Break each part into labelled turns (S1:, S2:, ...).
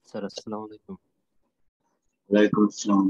S1: Sir আসসালামু আলাইকুম।
S2: ওয়ালাইকুম আসসালাম।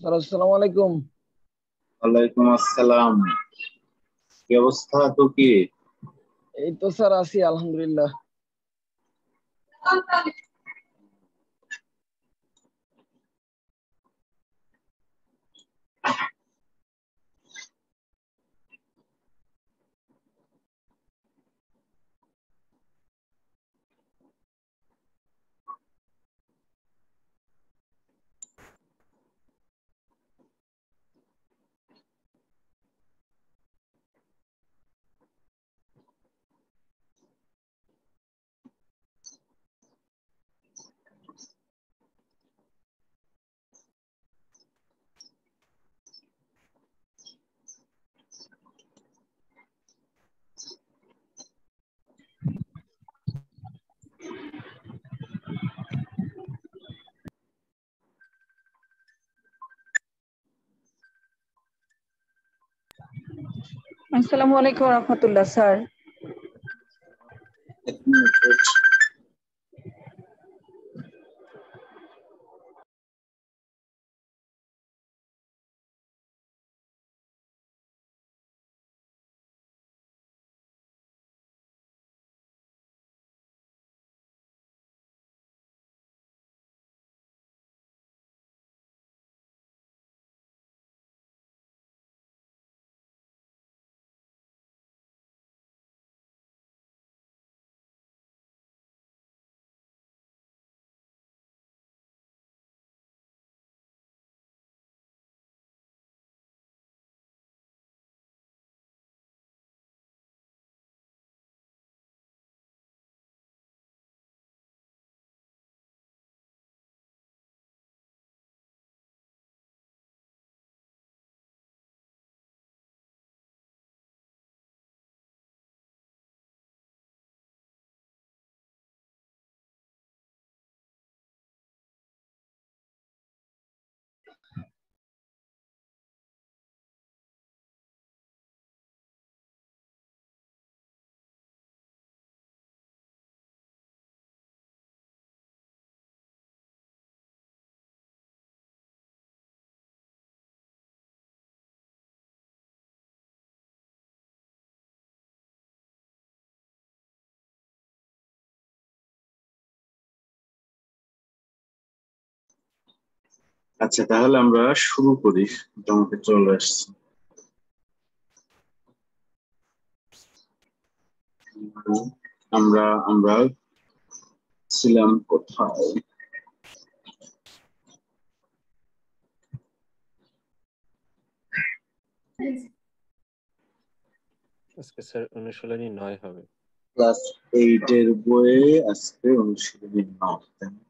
S3: স্যার আসসালামু আলাইকুম।
S2: ওয়ালাইকুম আসসালাম। কি অবস্থা তো কি?
S3: এই তো স্যার আছি আলহামদুলিল্লাহ।
S4: আসসালামু আলাইকুম রহমতুল্লাহ স্যার।
S2: এক মিনিট wait। আচ্ছা তাহলে আমরা শুরু করি, মোটামুটি চলে আসছি। আমরা আমরা ছিলাম কোথায়?
S1: আজকে স্যার অনুশীলনী 9 হবে।
S2: ক্লাস 8 এর বইয়ে আজকে অনুশীলনী 9, তাই না?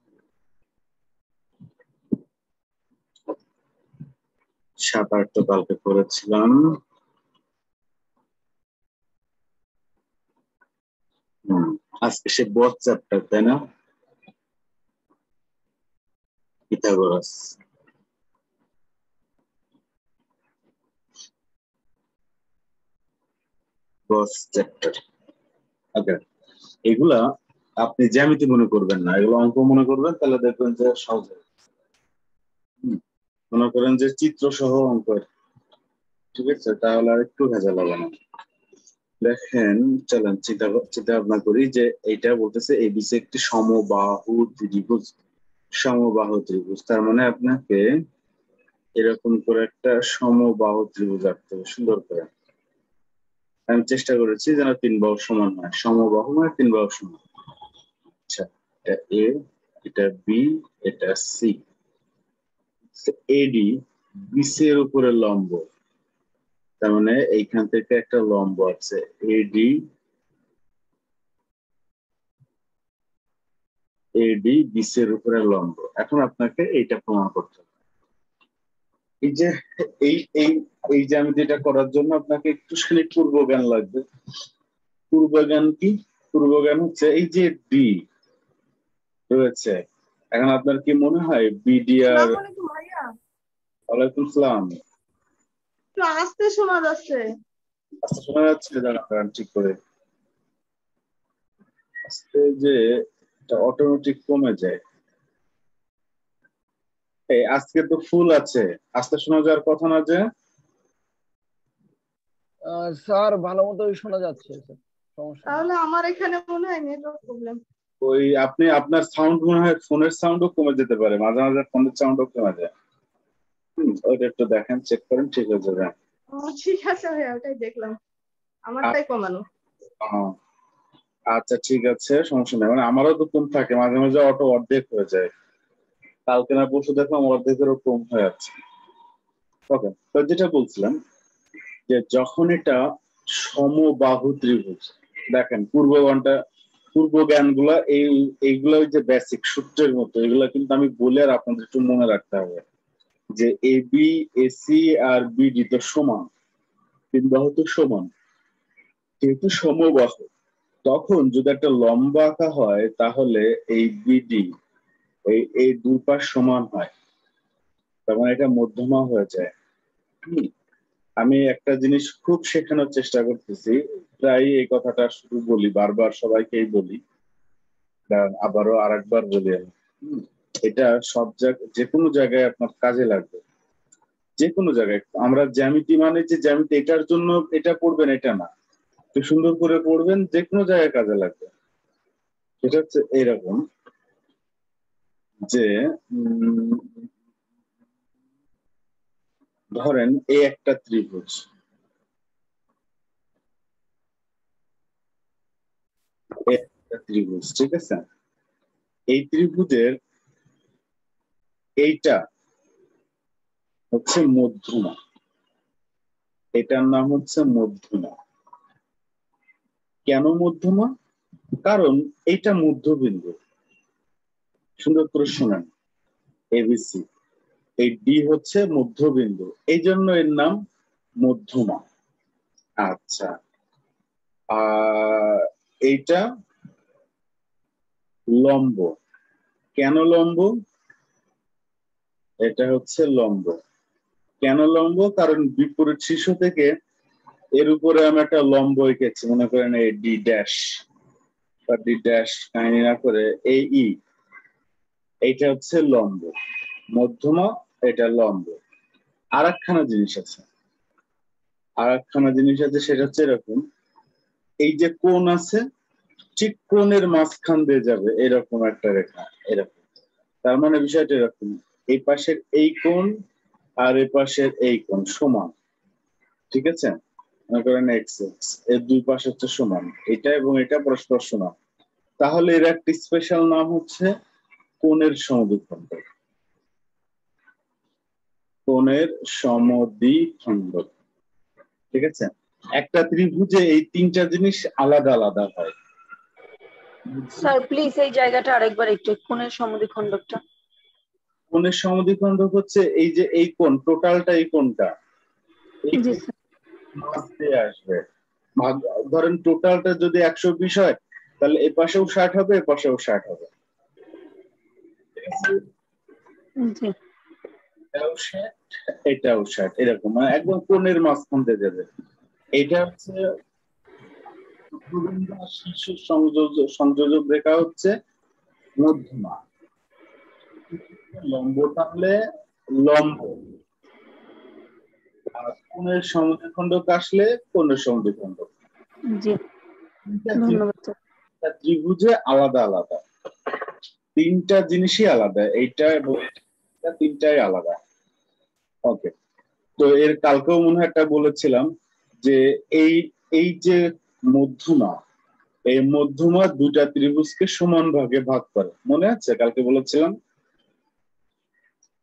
S2: 7-8 তো কালকে করেছিলাম। আজকে সে বথ চ্যাপ্টার, তাই না? পিথাগোরাস। Both chapter. ওকে, এগুলা আপনি জ্যামিতি মনে করবেন না, এগুলো অঙ্ক মনে করবেন, তাহলে দেখবেন যে সহজ হবে। মনে করেন যে চিত্র সহ অঙ্ক, ঠিক আছে? তাহলে আর একটু ভেজাল হবে না। দেখেন, চলেন চিন্তা ভাবনা করি যে এইটা বলতেছে এবিসি একটি সমবাহু ত্রিভুজ। সমবাহু ত্রিভুজ তার মানে আপনাকে এরকম করে একটা সমবাহু ত্রিভুজ আঁকতে হবে সুন্দর করে। আমি চেষ্টা করেছি যেন 3 বাহু সমান হয়। সমবাহু মানে 3 বাহু সমান। আচ্ছা, এটা এ, এটা বি, এটা সি। এডি বিসি এর উপরে লম্ব, তার মানে এইখান থেকে একটা লম্ব আছে এডি। এডি বিসি এর উপরে লম্ব। এখন আপনাকে এইটা প্রমাণ করতে হবে। এই যে এই এই এই জ্যামিতিটা করার জন্য আপনাকে একটুখানি পূর্ব জ্ঞান লাগবে। পূর্ব জ্ঞান কি? পূর্ব জ্ঞান হচ্ছে এই যে ডি রয়েছে, এখন আপনার কি মনে হয় বিডিআর?
S1: আসসালামু আলাইকুম ভাইয়া।
S2: ওয়ালাইকুম সালাম।
S1: একটু আস্তে শোনা যাচ্ছে।
S2: আচ্ছা, শোনা যাচ্ছে? দাঁড়ান ঠিক করে। আস্তে যে এটা অটোমেটিক কমে যায়। এই আজকে তো ফুল আছে, আস্তে শোনা যাওয়ার কথা না যে?
S3: স্যার ভালো মতোই শোনা যাচ্ছে স্যার, সমস্যা নেই।
S1: তাহলে আমার এখানে মনে হয় নেটওয়ার্ক প্রবলেম।
S2: ওই আপনি আপনার সাউন্ড মনে হয় ফোনের সাউন্ডও কমে যেতে পারে, মাঝে মাঝে ফোনের সাউন্ডও কমে যায়। ওইটা একটু দেখেন, চেক করেন, ঠিক হয়ে যাবে।
S1: ঠিক আছে ভাইয়া, ওটাই দেখলাম, আমারটাই কমানো।
S2: আচ্ছা ঠিক আছে, সমস্যা নেই। মানে আমারও তো কম থাকে, মাঝে মাঝে অটো অর্ধেক হয়ে যায়। কালকে না পরশু দেখলাম অর্ধেকেরও কম হয়ে যাচ্ছে। ওকে, তো যেটা বলছিলাম যে যখন এটা সমবাহু ত্রিভুজ, দেখেন পূর্ব জ্ঞান গুলা এইগুলা ওই যে বেসিক সূত্রের মতো, এগুলা কিন্তু আমি বলে আর আপনাদের একটু মনে রাখতে হবে যে A B AC R BD তো সমান, 3 বাহু তো সমান, যেহেতু সমবাহু, তখন যদি একটা লম্বা আঁকা হয় তাহলে এই বিডি এই দুই পাশ সমান হয়, তার মানে এটা মধ্যমা হয়ে যায়। আমি একটা জিনিস খুব শেখানোর চেষ্টা করতেছি, প্রায় এই কথাটা শুধু বলি, বারবার সবাইকেই বলি, আবারও আরেকবার বলি আমি। এটা সব জায়গায়, যে কোনো জায়গায় আপনার কাজে লাগবে। যে কোনো জায়গায় আমরা জ্যামিতি মানে যে জ্যামিতি এটার জন্য এটা পড়বেন এটা না, একটু সুন্দর করে পড়বেন, যে কোনো জায়গায় কাজে লাগবে। সেটা হচ্ছে এইরকম যে ধরেন এই একটা ত্রিভুজ, ত্রিভুজ, ঠিক আছে? এই ত্রিভুজের এইটা হচ্ছে মধ্যমা, এটার নাম হচ্ছে মধ্যমা। কেন মধ্যমা? কারণ এইটা মধ্যবিন্দু। সুন্দর করে শোনেন, এবিসি, এই ডি হচ্ছে মধ্যবিন্দু, এই জন্য এর নাম মধ্যমা। আচ্ছা, এইটা লম্ব। কেন লম্ব? এটা হচ্ছে লম্ব। কেন লম্ব? কারণ বিপরীত শীর্ষ থেকে এর উপরে আমি একটা লম্ব এঁকেছি, মনে করেন এই ডি ড্যাশ বা ডি ড্যাশ কাহিনী না করে এই ই, এইটা হচ্ছে লম্ব। মধ্যমা, এটা লম্ব। আর একখানা জিনিস আছে, সেটা হচ্ছে এরকম, এই যে কোণ আছে, ঠিক কোণের মাঝখান দিয়ে যাবে এরকম একটা রেখা, এরকম। তার মানে বিষয়টা এরকম, এই পাশের এই কোণ আর এই পাশের এই কোণ সমান, ঠিক আছে? মনে করেন এক্স এক্স, এর দুই পাশ হচ্ছে সমান, এটা এবং এটা পরস্পর সমান, তাহলে এর একটা স্পেশাল নাম হচ্ছে কোণের সমদ্বিখণ্ড। কোণের সমদ্বিখণ্ড, ঠিক আছে? একটা ত্রিভুজে এই 3টা জিনিস আলাদা আলাদা হয়।
S4: স্যার প্লিজ এই জায়গাটা আরেকবার একটু কোণের সমদ্বিখণ্ডকটা।
S2: কোণের সমদ্বিখণ্ডক হচ্ছে এই যে এই কোণ, টোটালটা এই কোণটা এই
S4: জি স্যার।
S2: মাছ দিয়ে আসবে। ধরেন টোটালটা যদি 120 হয় তাহলে এ পাশেও 60 হবে, এ পাশেও 60 হবে।
S4: জি।
S2: এটাও 60, এটাও 60, এরকম মানে একদম কোণের মাঝখান দিয়ে যাবে। এটা হচ্ছে মধ্যবিন্দু আর শীর্ষের সংযোজক রেখা হচ্ছে মধ্যমা। লম্ব টানলে লম্ব, আর কোণের সমদ্বিখণ্ডক আসলে কোণের সমদ্বিখণ্ডক।
S4: জি ধন্যবাদ স্যার।
S2: ত্রিভুজে আলাদা আলাদা তিনটা জিনিসই আলাদা, এইটা এবং এটা তিনটাই আলাদা। ওকে, তো এর কালকেও মনে হয় একটা বলেছিলাম যে এই এই যে মধ্যমা, এই মধ্যমা দুইটা ত্রিভুজকে সমান ভাগে ভাগ করে, মনে আছে কালকে বলেছিলাম।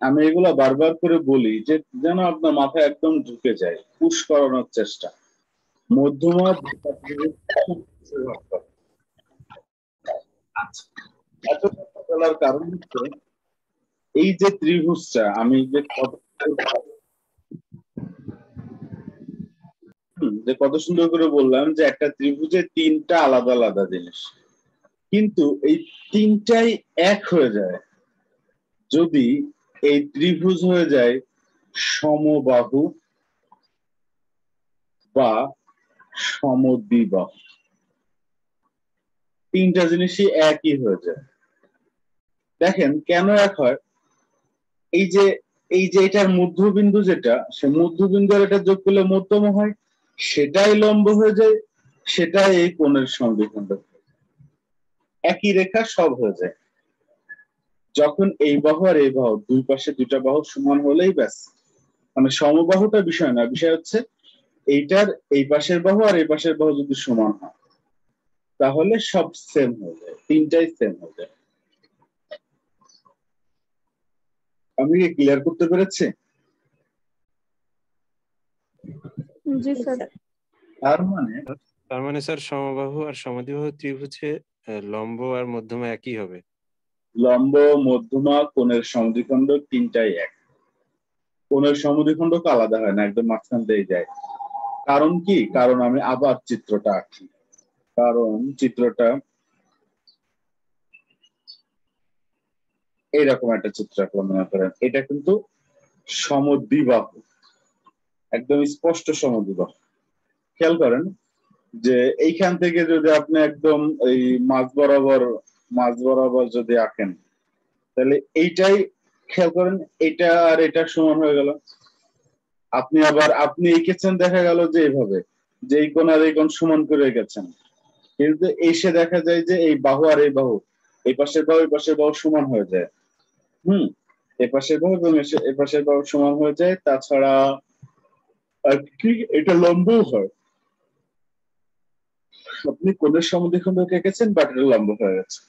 S2: আমি এগুলা বারবার করে বলি যে যেন আপনার মাথায় একদম ঢুকে যায়, পুশ করানোর চেষ্টা। মধ্যমা দুইটা ত্রিভুজকে ভাগ করে। আচ্ছা, এত কথা বলার কারণ হচ্ছে এই যে ত্রিভুজটা আমি যে কত সুন্দর করে বললাম যে একটা ত্রিভুজে তিনটা আলাদা আলাদা জিনিস, কিন্তু এই তিনটাই এক হয়ে যায় যদি এই ত্রিভুজ হয়ে যায় সমবাহু বা সমদ্বিবাহু। তিনটা জিনিসই একই হয়ে যায়। দেখেন কেন এক হয়, এই যে এটার মধ্যবিন্দু যেটা, সে মধ্যবিন্দু আর এটা যোগ করলে মধ্যমা হয়, সেটাই লম্ব হয়ে যায়, সেটাই এই কোণের সমদ্বিখণ্ডক। একই রেখা সব হয়ে যায়। যখন এই বাহু আর এই বাহু দুই পাশে দুইটা বাহু সমান হলেই ব্যাস, মানে সমবাহুটা বিষয় না, বিষয় হচ্ছে এইটার এই পাশের বাহু আর এই পাশের বাহু যদি সমান হয় তাহলে সব সেম হয়ে যায়, তিনটাই সেম হয়ে যায়। আমি কি ক্লিয়ার করতে পেরেছি?
S4: জি স্যার।
S5: তার মানে স্যার সমবাহু আর সমদ্বিবাহু ত্রিভুজে লম্ব আর মধ্যমা একই হবে।
S2: লম্ব, মধ্যমা, কোণের সমদ্বিখণ্ডক তিনটাই এক। কোণের সমদ্বিখণ্ডক আলাদা হয় না, একদম মাঝখান দিয়ে যায়। কারণ কি? কারণ আমি আবার চিত্রটা আঁকি। কারণ চিত্রটা এইরকম একটা চিত্র আঁকলাম, মনে করেন এটা কিন্তু সমদ্বিবাহু, একদম স্পষ্ট সমদ্বিবাহু। খেয়াল করেন যে এইখান থেকে যদি আপনি একদম এই মাঝ বরাবর যদি আঁকেন তাহলে এইটাই, খেয়াল করেন এটা আর এটা সমান হয়ে গেল। আপনি এঁকেছেন, দেখা গেল যে এইভাবে যে এই কোণ আর এই কোণ সমান করে এঁকেছেন, কিন্তু এসে দেখা যায় যে এই বাহু আর এই বাহু, এই পাশের বাহু এই পাশের বাহু সমান হয়ে যায়। এই পাশের বাহু এবং এই পাশের বাহু সমান হয়ে যায়। তাছাড়া কি এটা লম্বও হয়। আপনি কোণের সমদ্বিখণ্ডক এঁকেছেন বাট এটা লম্ব হয়ে গেছে।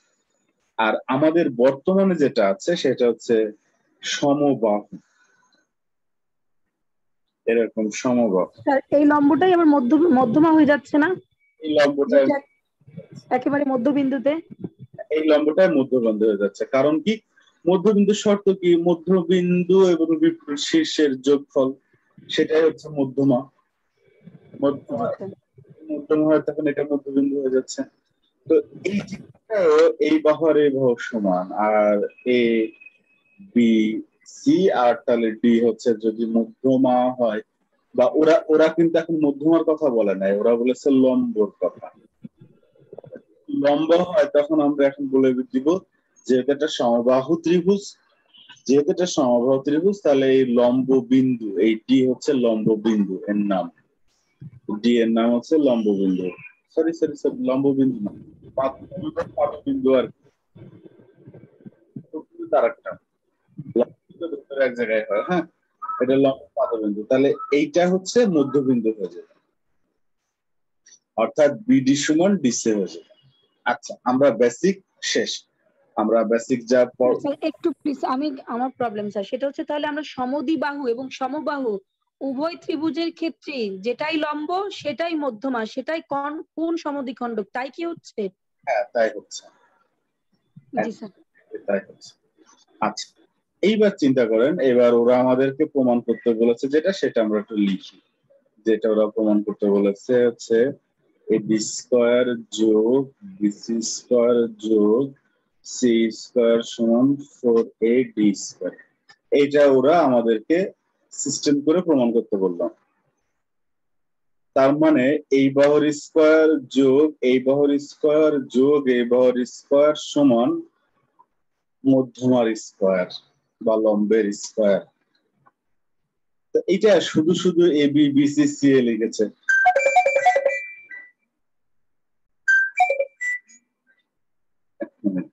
S2: আর আমাদের বর্তমানে যেটা আছে সেটা হচ্ছে সমবাহু, এরকম সমবাহু।
S4: স্যার এই লম্বটাই আবার মধ্যমা হয়ে যাচ্ছে না?
S2: এই লম্বটা
S4: একেবারে মধ্যবিন্দুতে,
S2: এই লম্বটাই মধ্যবিন্দু হয়ে যাচ্ছে। কারণ কি? মধ্যবিন্দুর শর্ত কি? মধ্যবিন্দু এবং বিপরীত শীর্ষের যোগফল, সেটাই হচ্ছে মধ্যমা। মধ্যমা হয় তখন এটা মধ্যবিন্দু হয়ে যাচ্ছে। তো এই এই বাহু আর এই বাহু সমান, আর এ বি সি আর তাহলে ডি হচ্ছে যদি মধ্যমা হয়, বা ওরা কিন্তু এখন মধ্যমার কথা বলে নাই, ওরা বলেছে লম্বর কথা। লম্ব হয় তখন আমরা এখন বলে দিব যেহেতু এটা সমবাহু ত্রিভুজ, তাহলে এই লম্ব বিন্দু, এই ডি হচ্ছে লম্ব বিন্দু, এর নাম ডি, এর নাম হচ্ছে লম্ব বিন্দু। সরি লম্ব বিন্দু না, পাদবিন্দু আর আরেকটা এক জায়গায় হয়। হ্যাঁ, এটা লম্ব পাদবিন্দু, তাহলে এইটা হচ্ছে মধ্যবিন্দু হয়ে যাবে, অর্থাৎ বিডি সমান ডিসি হয়ে যাবে। আচ্ছা, আমরা বেসিক শেষ, আমরা বেসিক যা
S4: একটু প্লিজ, আমার প্রবলেম স্যার সেটা হচ্ছে তাহলে আমরা সমদ্বিবাহু এবং সমবাহু উভয় ত্রিভুজের ক্ষেত্রে যেটাই লম্ব সেটাই মধ্যমা, সেটাই কোণ সমদ্বিখণ্ডক, তাই কি হচ্ছে?
S2: হ্যাঁ তাই হচ্ছে,
S4: জি স্যার।
S2: তাই হচ্ছে। আচ্ছা, এইবার চিন্তা করেন, এবার ওরা আমাদেরকে প্রমাণ করতে বলেছে যেটা, সেটা আমরা একটু লিখি। যেটা ওরা প্রমাণ করতে বলেছে হচ্ছে ab স্কয়ার যোগ bc স্কয়ার যোগ c স্কয়ার সমান 4ad স্কয়ার। এইটা ওরা আমাদেরকে সিস্টেম করে প্রমাণ করতে বললাম। তার মানে এই বাহুর স্কয়ার যোগ এই বাহুর স্কয়ার যোগ এই বাহুর স্কয়ার সমান মধ্যমার স্কয়ার বা লম্বের স্কয়ার। এটা শুধু শুধু A B B C C এ লিখেছে। এক মিনিট,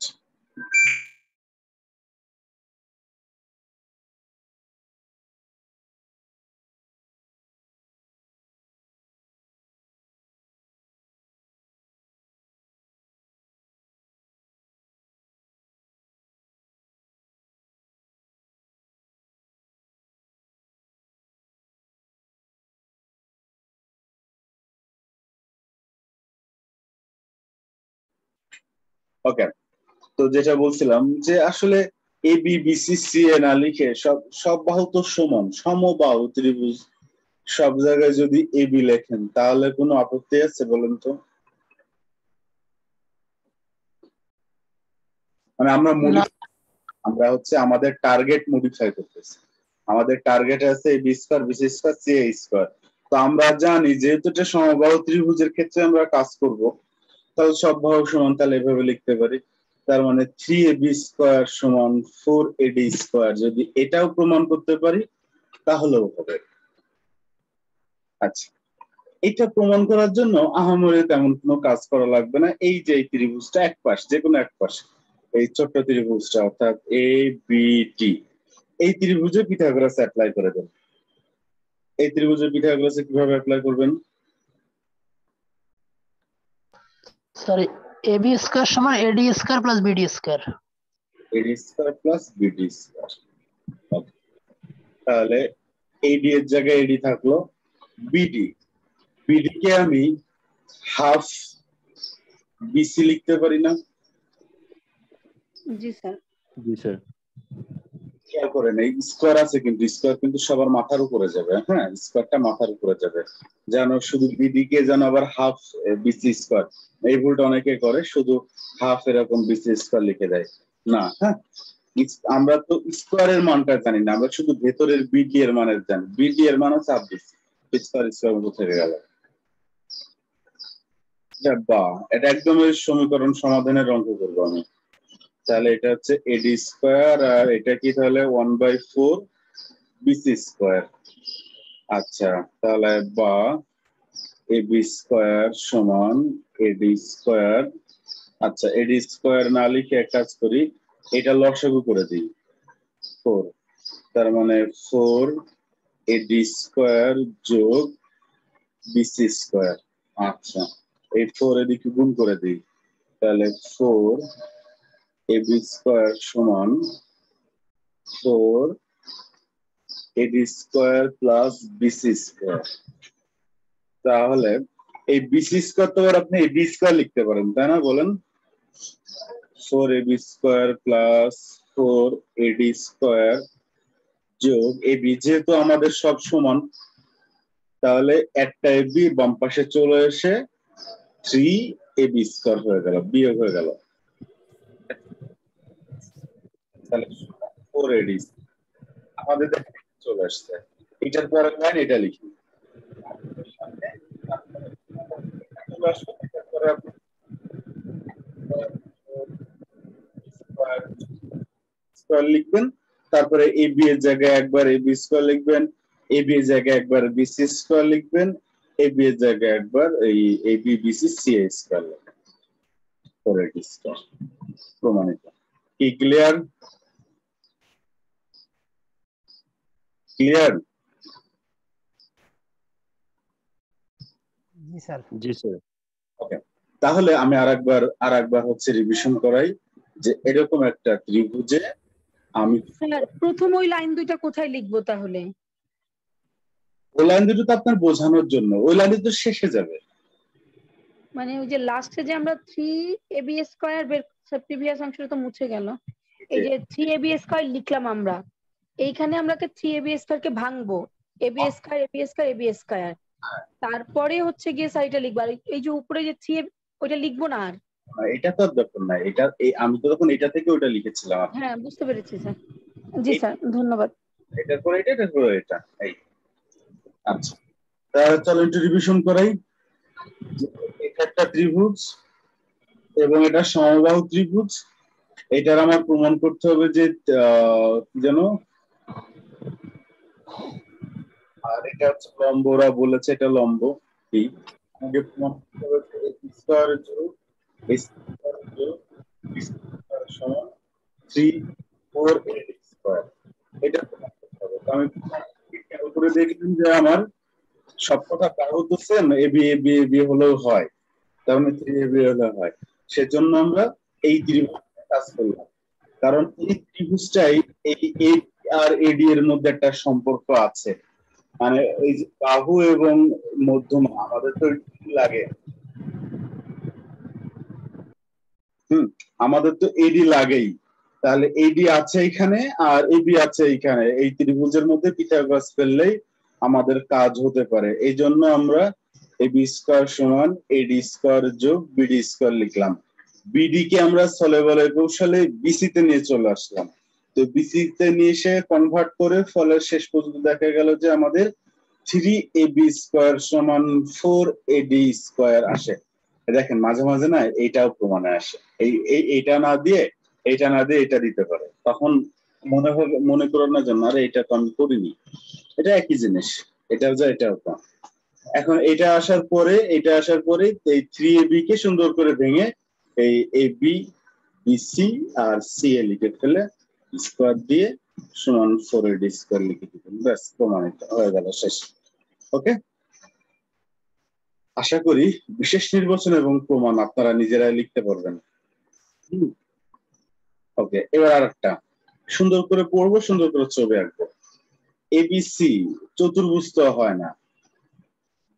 S2: ওকে। তো যেটা বলছিলাম যে আসলে A B B C C এ না লিখে সব সব বাহু তো সমান, সমবাহু ত্রিভুজ, সব জায়গায় যদি এ বি লেখেন তাহলে কোনো আপত্তি আছে বলেন তো? মানে আমরা হচ্ছে আমাদের টার্গেট মডিফাই করতেছি। আমাদের টার্গেট আছে B square B C square C A square. তো আমরা জানি যেহেতু এটা সমবাহু ত্রিভুজের ক্ষেত্রে আমরা কাজ করব, তাহলে সব বাহু সমান, তাহলে এভাবে লিখতে পারি। তার মানে 3ab স্কয়ার সমান 4ad স্কয়ার, যদি এটাও প্রমাণ করতে পারি তাহলেও হবে। আচ্ছা, এটা প্রমাণ করার জন্য আহামরি তেমন কোনো কাজ করা লাগবে না। এই যে এই ত্রিভুজটা এক পাশ, যে কোনো এক পাশ, এই ছোট্ট ত্রিভুজটা অর্থাৎ এ বি টি, এই ত্রিভুজে পিথাগোরাস অ্যাপ্লাই করে দেন। এই ত্রিভুজে পিথাগোরাস কিভাবে অ্যাপ্লাই করবেন?
S6: সরি, এবি স্কয়ার সমান এডি স্কয়ার প্লাস বিডি স্কয়ার।
S2: এডি স্কয়ার প্লাস বিডি স্কয়ার। তাহলে এডি এর জায়গায় এডি থাকলো, বিডি, বিডি কে আমি হাফ বিসি লিখতে পারি না?
S4: জি স্যার।
S5: জি স্যার।
S2: খেয়াল করেন এই স্কয়ার আছে, কিন্তু স্কয়ার কিন্তু সবার মাথার উপরে যাবে। হ্যাঁ, স্কয়ারটা মাথার উপরে যাবে, যেন শুধু বিডি কে যেন আবার হাফ বিসি স্কয়ার, এই ভুলটা অনেকে করে, শুধু হাফ এরকম বিসি স্কয়ার লিখে দেয় না। হ্যাঁ, আমরা তো স্কয়ারের মানটা জানি না, আমরা শুধু ভেতরের বিডি এর মানের জানি। বিডি এর মান হচ্ছে হাফ বিসি, স্কয়ার স্কয়ার মতো থেকে গেল। বা এটা একদম ওই সমীকরণ সমাধানের অঙ্ক করবো আমি। তাহলে এটা হচ্ছে এডি স্কয়ার, আর এটা কি তাহলে 1/4 বিসি স্কয়ার। আচ্ছা, তাহলে বা এবি স্কয়ার সমান এডি স্কয়ার। আচ্ছা, এডি স্কয়ার না লিখে এক কাজ করি, এটা লসাগু করে দিই 4। তার মানে 4 এডি স্কয়ার যোগ বিসি স্কয়ার। আচ্ছা, এই 4 এদিকে গুণ করে দিই, তাহলে 4 এবি স্কয়ার সমান 4 এডি স্কয়ার প্লাস বিসি স্কয়ার। তাহলে এই বিসি স্কয়ার তো আপনি এবি স্কয়ার লিখতে পারেন, তাই না? বলেন 4ab square plus 4ad square যোগ এবি, যেহেতু আমাদের সব সমান, তাহলে একটা এবি বাম পাশে চলে এসে 3ab স্কয়ার হয়ে গেল, বিয়োগ হয়ে গেল। তাহলে 4ad আমাদের চলে আসছে। এটার পরের লাইন এটা লিখি, স্কয়ার লিখবেন, তারপরে এবি এর জায়গায় একবার এবি স্কয়ার লিখবেন, এবি এর জায়গায় একবার বিসি স্কয়ার লিখবেন, এবি এর জায়গায় একবার এই AB BC C A square লিখবেন, পরে স্কয়ার। প্রমাণিত। কি ক্লিয়ার? ক্লিয়ার?
S6: জি স্যার।
S5: জি স্যার।
S2: ওকে, তাহলে আমি আরেকবার হচ্ছে রিভিশন করাই যে এরকম একটা ত্রিভুজে আমি
S4: স্যার প্রথম ওই লাইন দুইটা কোথায় লিখবো তাহলে?
S2: ওই লাইন দুটো তো আপনার বোঝানোর জন্য, ওই লাইন তো শেষে যাবে।
S4: মানে ওই যে লাস্টে যে আমরা 3ab স্কয়ার বের প্রিভিয়াস অংশটা তো মুছে গেল, এই যে 3ab স্কয়ার লিখলাম আমরা, এইখানে আমরা 3ab স্কয়ার কে ভাঙবো, ab square ab square ab square, তারপরে হচ্ছে গিয়ে সাইডটা লিখবো। আর এই যে উপরে যে 3 ওইটা লিখবো না আর।
S2: এটা তো আর ব্যাপার না, এটা আমি তো তখন এটা থেকে ওটা লিখেছিলাম।
S4: হ্যাঁ বুঝতে পেরেছি স্যার। জি স্যার ধন্যবাদ।
S2: এটার পরে এটা, এটার পরে এটা, এই। আচ্ছা, তাহলে চলো একটু রিভিশন করাই। এটা একটা ত্রিভুজ এবং এটা সমবাহু ত্রিভুজ। এটার আমার প্রমাণ করতে হবে যে কি জানো, আর এটা হচ্ছে লম্ব, ওরা বলেছে এটা লম্ব। কি আমাকে প্রমাণ করতে হবে যে a স্কয়ার যোগ b স্কয়ার যোগ b স্কয়ার সমান 3/4 a স্কয়ার। এটা প্রমাণ করতে হবে। তো আমি খেয়াল করে দেখলাম যে আমার সব কথা বাহু তো সেম, ab ab ab হলেও হয়, তার মানে 3ab হলেও হয়। সেজন্য আমরা এই ত্রিভুজটা কাজ করলাম, কারণ এই ত্রিভুজটাই এই এ আর এডি এর মধ্যে একটা সম্পর্ক আছে। মানে এই যে বাহু এবং মধ্যমা আমাদের তো লাগে, আমাদের তো এডি লাগেই, তাহলে এডি আছে এখানে আর এবি আছে এখানে, এই ত্রিভুজের মধ্যে পিথাগোরাস ফেললেই আমাদের কাজ হতে পারে। এই জন্য আমরা এবি স্কয়ার সমান এডি স্কয়ার যোগ বিডি স্কয়ার লিখলাম। বিডি কে আমরা সলেবলের কৌশলে বিসি তে নিয়ে চলে আসলাম। তো বিসি তে নিয়ে এসে কনভার্ট করে ফলে শেষ পর্যন্ত দেখা গেল যে আমাদের 3ab স্কয়ার সমান 4ad স্কয়ার আসে। দেখেন মাঝে মাঝে না এইটাও প্রমাণে আসে, এইটা না দিয়ে এটা দিতে পারে, তখন মনে করার না জন্য আরে এটা তো আমি করিনি, এটা একই জিনিস, এটাও যা এটাও তা। এখন এটা আসার পরে এই 3ab কে সুন্দর করে ভেঙে এই ab bc আর ca লিখে ফেলে স্কয়ার দিয়ে সমান 4ad স্কয়ার লিখে দিবেন, ব্যাস প্রমাণিত হয়ে গেল, শেষ। ওকে, আশা করি বিশেষ নির্বাচন এবং প্রমাণ আপনারা নিজেরাই লিখতে পারবেন। ওকে, এবার আরেকটা সুন্দর করে পড়বো, সুন্দর করে ছবি আঁকবো। এবিসি চতুর্ভুজ তো হয় না,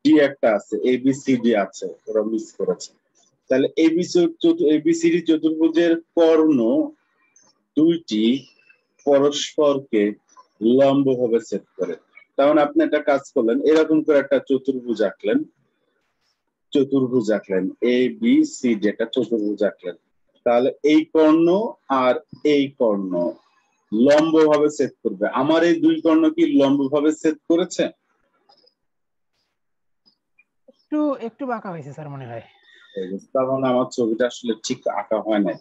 S2: ডি একটা আছে, এবিসিডি আছে, ওরা মিস করেছে। তাহলে এবিসিডি চতুর্ভুজের কর্ণ দুইটি পরস্পরকে লম্বভাবে ছেদ করে। তখন আপনি একটা কাজ করলেন, এরকম করে একটা চতুর্ভুজ আঁকলেন, এ বি সি ডি একটা চতুর্ভুজ আঁকলেন। তাহলে এই কর্ণ আর এই কর্ণ লম্বভাবে ছেদ করবে। আমার এই দুই কর্ণ কি লম্বভাবে ছেদ করেছে?
S6: একটু বাঁকা হয়েছে স্যার মনে হয়।
S2: তার মানে আমার ছবিটা আসলে ঠিক আঁকা হয় নাই।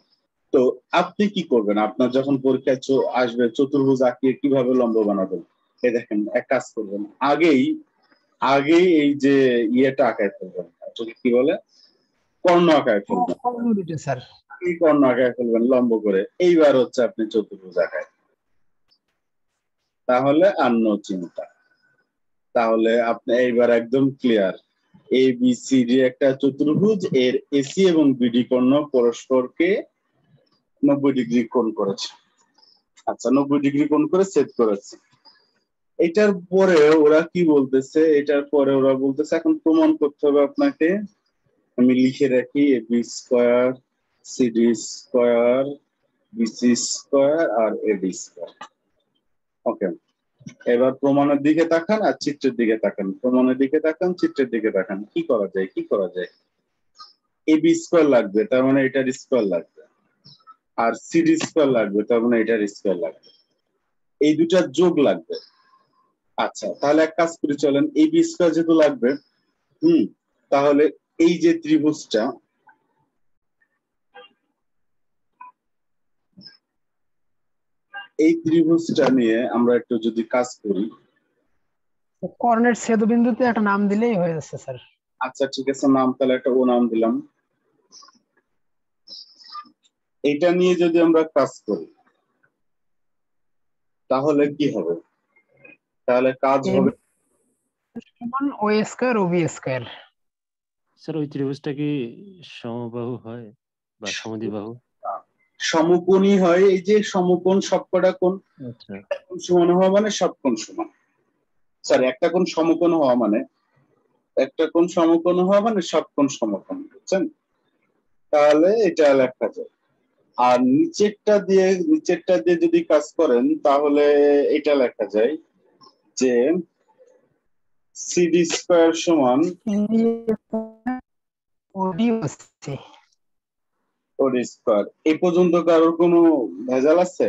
S2: তো আপনি কি করবেন, আপনার যখন পরীক্ষায় আসবে চতুর্ভুজ আঁকিয়ে কিভাবে লম্ব বানাবেন? এই দেখেন, এক কাজ করবেন, আগেই এই যে ইয়েটা আঁকায় ফেলবেন, কি বলে, কর্ণ আঁকায় ফেলবেন।
S6: স্যার
S2: এই কর্ণ আঁকায় ফেলবেন লম্ব করে। এইবার হচ্ছে আপনি চতুর্ভুজ আঁকায়, তাহলে আর নো চিন্তা। তাহলে আপনি এইবার একদম clear, A B C D একটা চতুর্ভুজ, এর এসি এবং বিডি কর্ণ পরস্পরকে 90 ডিগ্রি কোণ করেছে। আচ্ছা, 90 ডিগ্রি কোণ করে ছেদ করেছে। এটার পরে ওরা কি বলতেছে, এখন প্রমাণ করতে হবে আপনাকে। আমি লিখে রাখি, A B square CD square BC square আর এডি স্কয়ার। ওকে, এবার প্রমাণের দিকে তাকান আর চিত্রের দিকে তাকান, প্রমাণের দিকে তাকান, চিত্রের দিকে তাকান। কি করা যায়? এ বি স্কয়ার লাগবে, তার মানে এটার স্কয়ার লাগবে, আর সিডি স্কয়ার লাগবে, তার মানে এটার স্কয়ার লাগবে, এই দুটার যোগ লাগবে। আচ্ছা, তাহলে এক কাজ করি, চলেন এ বি স্কয়ার যেহেতু লাগবে, তাহলে এই যে ত্রিভুজটা, এই ত্রিভুজটা নিয়ে আমরা একটু যদি কাজ করি,
S6: কর্ণের ছেদবিন্দুতে একটা নাম দিলেই হয়ে যাচ্ছে স্যার।
S2: আচ্ছা ঠিক আছে, নাম তাহলে একটা ও নাম দিলাম। এটা নিয়ে যদি আমরা কাজ করি তাহলে কি হবে? তাহলে কাজ হবে
S6: সমান ও স্কয়ার ও বি স্কয়ার।
S5: স্যার ওই ত্রিভুজটা কি সমবাহু হয় বা সমদ্বিবাহু?
S2: সমকোণী হয়। এই যে সমকোণ সবকটা কোণ
S5: আচ্ছা,
S2: সমান হওয়া মানে সব কোণ সমান, সরি একটা কোণ সমকোণ হওয়া মানে একটা কোণ সমকোণ হওয়া মানে সব কোণ সমকোণ, বুঝছেন? তাহলে এটা লেখা যায়। আর নিচেরটা দিয়ে যদি কাজ করেন তাহলে এটা লেখা যায় যে সিডি স্কয়ার সমান ওডি স্কয়ার। এই পর্যন্ত কারোর কোনো ভেজাল আছে?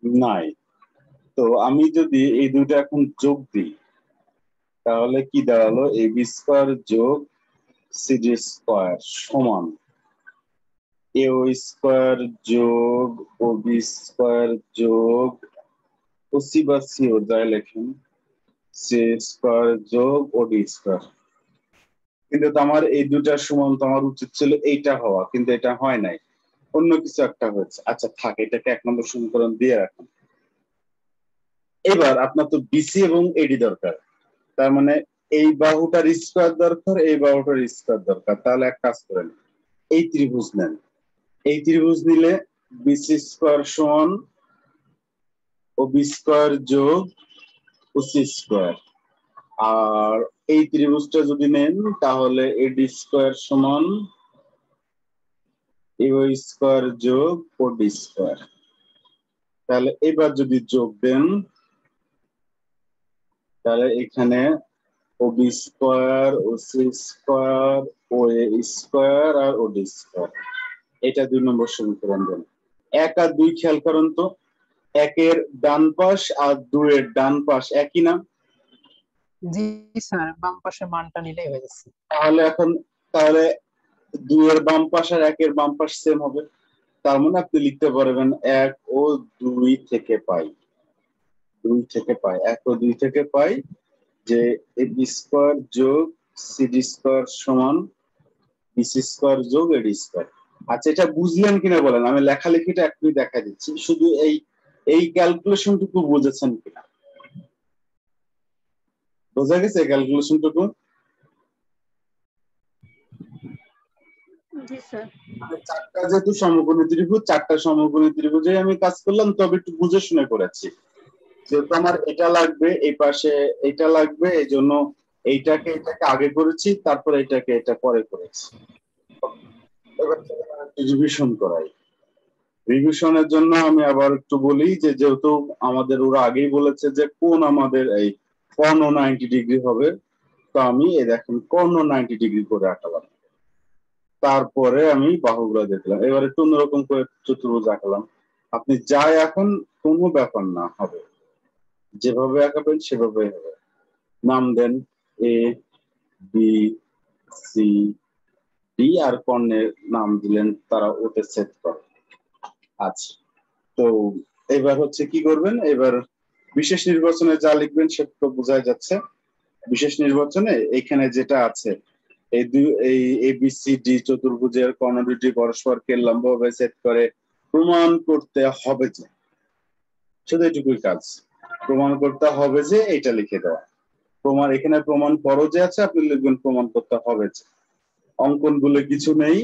S2: নাই। তো আমি যদি এই দুইটা এখন যোগ দিই তাহলে কি দাঁড়ালো? এবি স্কয়ার যোগ সিডি স্কয়ার সমান এও স্কয়ার যোগ ওবি স্কয়ার যোগ ওসি বা সিও যাই লেখেন সি স্কয়ার যোগ ওডি স্কয়ার। কিন্তু আমার এই দুটার সমান তো আমার উচিত ছিল এইটা হওয়া, কিন্তু এটা হয় নাই, অন্য কিছু একটা হয়েছে। আচ্ছা থাক, এটাকে 1 নম্বর সমীকরণ দিয়ে রাখুন। এবার আপনার তো বিসি এবং এডি দরকার, তার মানে এই বাহুটার স্কয়ার দরকার, এই বাহুটার স্কয়ার দরকার। তাহলে এক কাজ করেন, এই ত্রিভুজ নেন। এই ত্রিভুজ নিলে বিসি স্কয়ার সমান ওবি স্কয়ার যোগ ওসি স্কয়ার। আর এই ত্রিভুজটা যদি নেন তাহলে এডি স্কয়ার সমান এও স্কয়ার যোগ ওডি স্কয়ার। তাহলে এবার যদি যোগ দেন তাহলে এখানে OB square OC square OA square আর ওডি স্কয়ার, এটা 2 নম্বর সমীকরণ দেন। 1 আর 2 খেয়াল করেন তো, 1 এর ডান পাশ আর 2 এর ডান পাশ একই না?
S6: জি স্যার, বাম পাশে মানটা নিলেই হয়ে যাচ্ছে।
S2: তাহলে 2 এর বাম পাশ আর 1 এর বাম পাশ সেম হবে। তার মানে আপনি লিখতে পারবেন 1 ও 2 থেকে পাই, 1 ও 2 থেকে পাই যে এবি স্কয়ার যোগ সিডি স্কয়ার সমান বিসি স্কয়ার যোগ এডি স্কয়ার। আচ্ছা এটা বুঝলেন কিনা বলেন, আমি লেখালেখিটা এখনই দেখা দিচ্ছি, শুধু এই ক্যালকুলেশনটুকু বুঝেছেন কিনা? বোঝা গেছে ক্যালকুলেশনটুকু?
S4: জি স্যার।
S2: চারটা যেহেতু সমকোণী ত্রিভুজ, 4টা সমকোণী ত্রিভুজে আমি কাজ করলাম, তবে একটু বুঝে শুনে করেছি। যেহেতু আমার এটা লাগবে, এই পাশে এটা লাগবে, এই জন্য এটাকে আগে করেছি, তারপর এটা পরে করেছি। এবার রিভিশন করাই। রিভিশনের জন্য আমি আবার একটু বলি যে যেহেতু আমাদের ওরা আগেই বলেছে যে কোণ আমাদের এই কর্ণ 90 ডিগ্রি হবে, তো আমি এই দেখেন কর্ণ 90 ডিগ্রি করে আঁকালাম। তারপরে আমি বাহুগুলো দেখলাম, এবারে একটু অন্যরকম করে চতুর্ভুজ আঁকালাম। আপনি যাই এখন কোনো ব্যাপার না, হবে যেভাবে আঁকাবেন সেভাবে হবে। নাম দেন এ বি সি ডি, আর কর্ণের নাম দিলেন, তারা ওতে সেট করে। আচ্ছা, তো এবার হচ্ছে কি করবেন, এবার বিশেষ নির্বাচনে যা লিখবেন সেটা তো বোঝা যাচ্ছে। বিশেষ নির্বাচনে এখানে যেটা আছে এই এবিসিডি চতুর্ভুজের কর্ণ দুটি পরস্পরকে লম্বভাবে সেট করে প্রমাণ করতে হবে যে, শুধু এটুকুই কাজ, প্রমাণ করতে হবে যে, এটা লিখে দেওয়া। প্রমাণ এখানে প্রমাণ করো যে আছে, আপনি লিখবেন প্রমাণ করতে হবে যে। অঙ্কন গুলো কিছু নেই,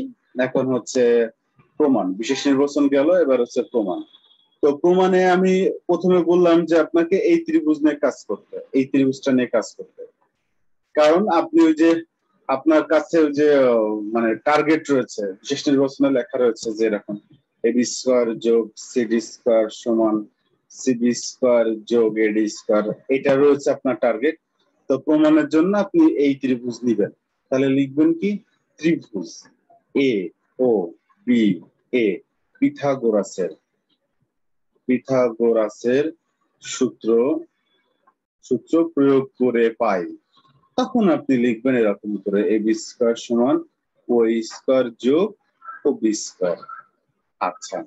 S2: এখন হচ্ছে প্রমাণ। বিশেষ নির্বাচন গেল, এবার হচ্ছে প্রমাণ। তো প্রমাণে আমি প্রথমে বললাম যে আপনাকে এই ত্রিভুজ নিয়ে কাজ করতে, এই ত্রিভুজটা নিয়ে কাজ করতে, কারণ আপনি ওই যে আপনার কাছে ওই যে মানে টার্গেট রয়েছে, বিশেষ নির্বাচনে লেখা রয়েছে যে এরকম এবি স্কয়ার যোগ সিডি স্কয়ার সমান সিবি স্কয়ার যোগ এডি স্কয়ার, এটা রয়েছে আপনার টার্গেট। তো প্রমাণের জন্য আপনি এই ত্রিভুজ নিবেন। তাহলে লিখবেন কি, ত্রিভুজ এ ও বি এ পিথাগোরাসের সূত্র প্রয়োগ করে পাই। তখন আপনি লিখবেন এরকম করে এবি স্কয়ার সমান ওই স্কয়ার যোগ ও বি স্কয়ার। আচ্ছা,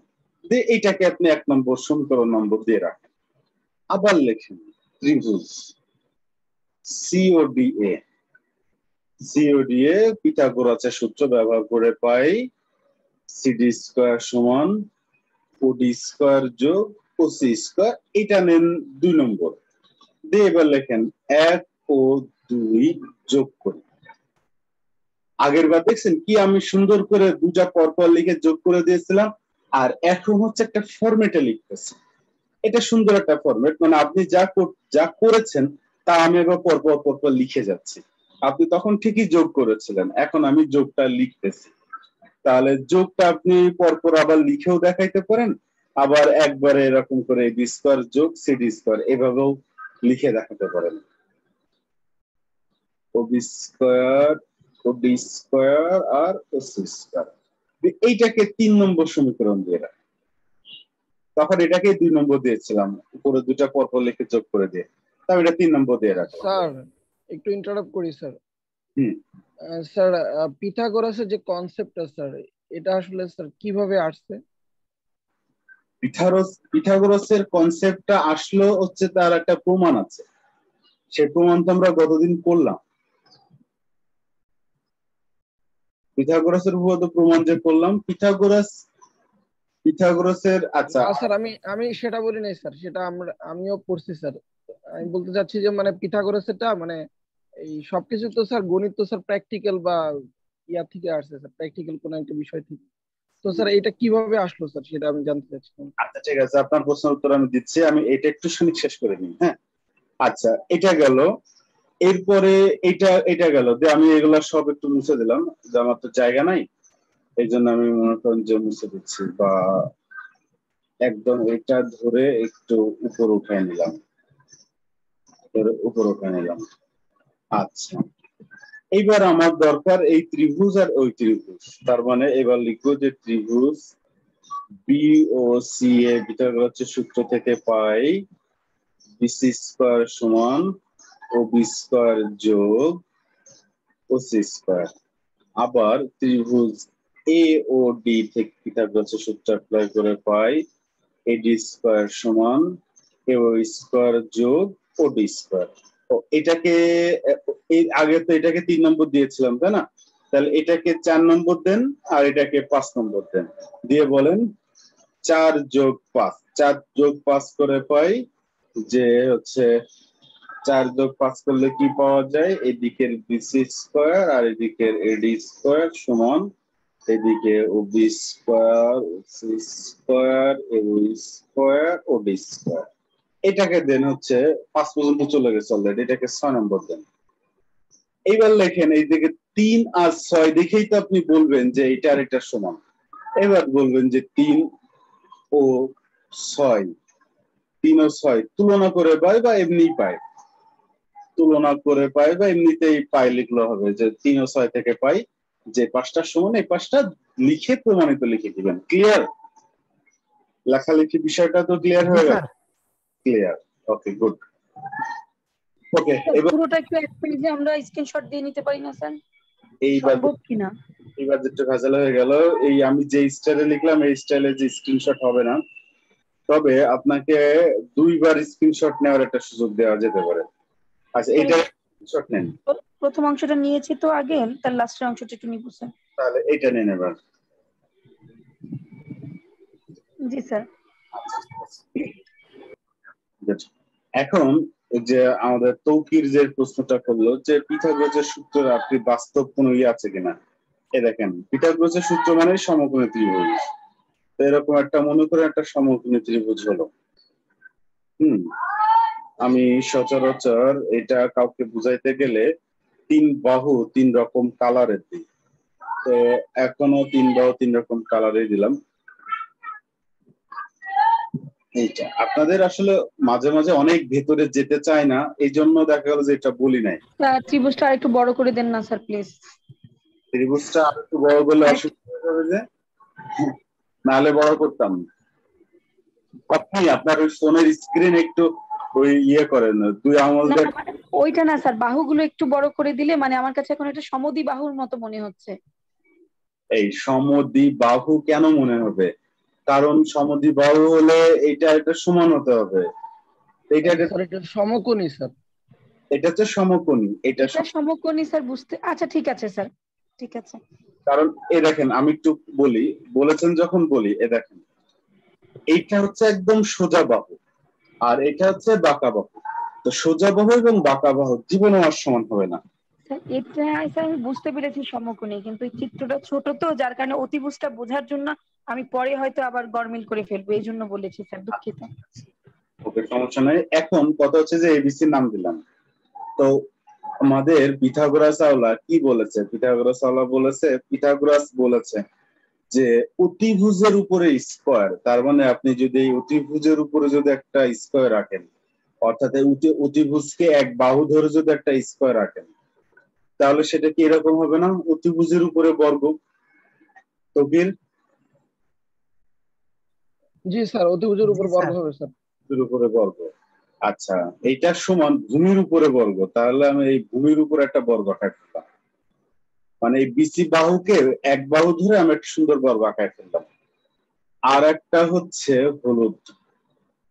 S2: এইটাকে আপনি 1 নম্বর সমীকরণ নম্বর দিয়ে রাখেন। আবার লেখেন ত্রিভুজ সিওডিএ পিথাগোরাসের সূত্র ব্যবহার করে পাই সিডি স্কয়ার সমান ওডি স্কয়ার যোগ ওসি স্কয়ার। এটা নেন 2 নম্বর দিয়ে, এবার লেখেন 1 ও 2 যোগ করি। আগের বার দেখছেন কি আমি সুন্দর করে দুটা পরপর লিখে যোগ করে দিয়েছিলাম, আর এখন হচ্ছে একটা ফরম্যাটে লিখতেছি। এটা সুন্দর একটা ফরম্যাট, মানে আপনি যা করেছেন তা আমি এবার পরপর লিখে যাচ্ছি। আপনি তখন ঠিকই যোগ করেছিলেন, এখন আমি যোগটা লিখতেছি। তাহলে যোগটা আপনি পরপর আবার লিখেও দেখাইতে পারেন, আবার একবারে এরকম করে বি স্কয়ার যোগ সিডি স্কয়ার এভাবেও লিখে দেখাতে পারেন। ও বি স্কয়ার ও ডি স্কয়ার আর ও সি স্কয়ার, এইটাকে 3 নম্বর সমীকরণ দিয়ে রাখ। তখন এটাকে 2 নম্বর দিয়েছিলাম, উপরে দুটা পরপর লিখে যোগ করে দিয়ে, তাহলে এটা 3 নম্বর দিয়ে রাখলাম।
S3: স্যার একটু ইন্টারাপ্ট করি স্যার।
S2: হুম,
S3: স্যার পিথাগোরাসের যে কনসেপ্টটা স্যার, এটা আসলে স্যার কিভাবে আসছে?
S2: পিথাগোরাসের কনসেপ্টটা আসলো হচ্ছে তার একটা প্রমাণ আছে, সেই প্রমাণ তো আমরা গতদিন করলাম। পিথাগোরাসের উপপাদ্য প্রমাণ যে করলাম, পিথাগোরাসের আচ্ছা
S3: স্যার আমি সেটা বলি নাই স্যার, সেটা আমিও পড়ছি স্যার। আমি বলতে চাচ্ছি যে মানে পিথাগোরাসেরটা মানে এই সবকিছু তো স্যার গণিত তো স্যার প্র্যাকটিক্যাল বা ইয়া থেকে আসছে স্যার, প্র্যাকটিক্যাল কোন একটা বিষয় থেকে। তো স্যার এটা কিভাবে আসলো স্যার সেটা আমি জানতে চাচ্ছিলাম।
S2: আচ্ছা ঠিক আছে, আপনার প্রশ্নের উত্তর আমি দিচ্ছি, আমি এটা একটু শেষ করে নিই। হ্যাঁ আচ্ছা, এটা গেল, এরপরে এটা গেল যে আমি এগুলা সব একটু মুছে দিলাম, যে আমার তো জায়গা নাই, এই জন্য আমি মনে করেন যে মুছে দিচ্ছি, বা একদম এটা ধরে একটু উপর উঠায় নিলাম, আচ্ছা এইবার আমার দরকার এই ত্রিভুজ আর ওই ত্রিভুজ। তার মানে এবার লিখবো যে ত্রিভুজ বি ও সি এ পিথাগোরাসের সূত্র থেকে পাই বিসি স্কয়ার সমান ও বি স্কয়ার যোগ ও সি স্কয়ার। আবার ত্রিভুজ এ ও ডি থেকে পিথাগোরাসের সূত্র অ্যাপ্লাই করে পাই এডি স্কয়ার সমান এ ও স্কয়ার যোগ ও ডি স্কয়ার। এটাকে এর আগে তো এটাকে 3 নম্বর দিয়েছিলাম তাই না, তাহলে এটাকে 4 নম্বর দেন আর এটাকে 5 নম্বর দেন, দিয়ে বলেন 4 যোগ 5, 4 যোগ 5 করে পাই যে হচ্ছে 4 যোগ 5 করলে কি পাওয়া যায়, এদিকের বিসি স্কয়ার আর এদিকের এডি স্কয়ার সমান এদিকে ও বি স্কয়ার ও সি স্কয়ার এ ও স্কয়ার ও ডি স্কয়ার। এটাকে দেন হচ্ছে 5 পর্যন্ত চলে গেছে অলরেডি, এটাকে 6 নম্বর দেন। এইবার লেখেন এইদিকে 3 আর 6 দেখেই তো আপনি বলবেন যে এটা আর এটা সমান। এবার বলবেন যে 3 ও 6 তুলনা করে পাই বা এমনি পাই, তুলনা করে পাই বা এমনিতেই পাই লিখলে হবে যে 3 ও 6 থেকে পাই যে 5টা সমান, এই 5টা লিখে প্রমাণিত লিখে দিবেন। ক্লিয়ার? লেখালেখি বিষয়টা তো ক্লিয়ার হয়ে গেল? Clear, okay good. ওকে এবার
S4: পুরোটা একটু এক পেজে আমরা স্ক্রিনশট দিয়ে নিতে পারি না স্যার?
S2: এইবার
S4: সম্ভব কিনা?
S2: এবার যেটা ভেজাল হয়ে গেল, এই আমি যে স্টাইলে লিখলাম এই স্টাইলে যে স্ক্রিনশট হবে না, তবে আপনাকে 2বার স্ক্রিনশট নেওয়ার একটা সুযোগ দেওয়া যেতে পারে। আচ্ছা এইটা স্ক্রিনশট নেন,
S4: প্রথম অংশটা নিয়েছি তো আগে, তার লাস্টের অংশটা একটু নিব স্যার।
S2: তাহলে এইটা নেন এবার।
S4: জি স্যার।
S2: এখন যে আমাদের তৌকির যে প্রশ্নটা করলো যে পিথাগোরাসের সূত্রের আপনি বাস্তব কোনো ইয়ে আছে কিনা, এই দেখেন পিথাগোরাসের সূত্র মানে সমকোণী ত্রিভুজ। তো এরকম একটা মনে করে একটা সমকোণী ত্রিভুজ হলো। আমি সচরাচর এটা কাউকে বুঝাইতে গেলে 3 বাহু 3 রকম কালারের দিই, তো এখনো 3 বাহু 3 রকম কালারে দিলাম। এইটা আপনাদের আসলে মাঝে মাঝে অনেক ভেতরে যেতে চায় না, এই জন্য দেখা গেল যে এটা বলি নাই।
S4: ত্রিভুজটা আরেকটু বড় করে দেন না স্যার প্লিজ।
S2: ত্রিভুজটা আরেকটু বড় করলে অসুবিধা হয়ে যাবে যে, নাহলে বড় করতাম। আপনি আপনার ওই ফোনের স্ক্রিন একটু ওই ইয়ে করেন, 2 আঙুল দিয়ে।
S4: ওইটা না স্যার, বাহুগুলো একটু বড় করে দিলে মানে আমার কাছে এখন এটা সমদ্বি বাহুর মতো মনে হচ্ছে।
S2: এই সমদ্বি বাহু কেন মনে হবে? কারণ সমদ্বি বাহু হলে এটা এটা সমান হতে হবে। এটা
S3: সমকোণী স্যার,
S2: এটা তো সমকোণী, এটা
S4: সমকোণী স্যার বুঝতে, আচ্ছা ঠিক আছে স্যার, ঠিক আছে।
S2: কারণ এ দেখেন আমি একটু বলি, বলেছেন যখন বলি, এ দেখেন এইটা হচ্ছে একদম সোজা বাহু আর এটা হচ্ছে বাঁকা বাহু। তো সোজা বাহু এবং বাঁকা বাহু জীবনে আর সমান হবে না।
S4: এটা স্যার আমি বুঝতে পেরেছি সমকোণী, কিন্তু এই চিত্রটা ছোট তো যার কারণে অতিভুজটা বোঝার জন্য আমি পরে হয়তো আবার গরমিল করে ফেলবো, এই জন্য বলেছি স্যার, দুঃখিত।
S2: ওকে সমস্যা নাই। এখন কথা হচ্ছে যে এবিসির নাম দিলাম, তো আমাদের পিথাগোরাস আওলা কি বলেছে? পিথাগোরাস আওলা বলেছে, পিথাগোরাস বলেছে যে অতিভুজের উপরে স্কয়ার, তার মানে আপনি যদি এই অতিভুজের উপরে যদি একটা স্কয়ার রাখেন, অর্থাৎ এই অতিভুজকে এক বাহু ধরে যদি একটা স্কয়ার রাখেন, তাহলে সেটা কি এরকম হবে না? অতিভুজের উপরে বর্গ। তকির?
S3: জি স্যার, অতিভুজের উপর বর্গ হবে স্যার।
S2: অতিভুজের উপরে বর্গ। আচ্ছা, এইটার সমান ভূমির উপরে বর্গ, তাহলে আমি এই ভূমির উপরে একটা বর্গ আঁকায় ফেললাম, মানে এই বিসি বাহুকে এক বাহু ধরে আমি একটা সুন্দর বর্গ আঁকায় ফেললাম। আর একটা হচ্ছে হলুদ,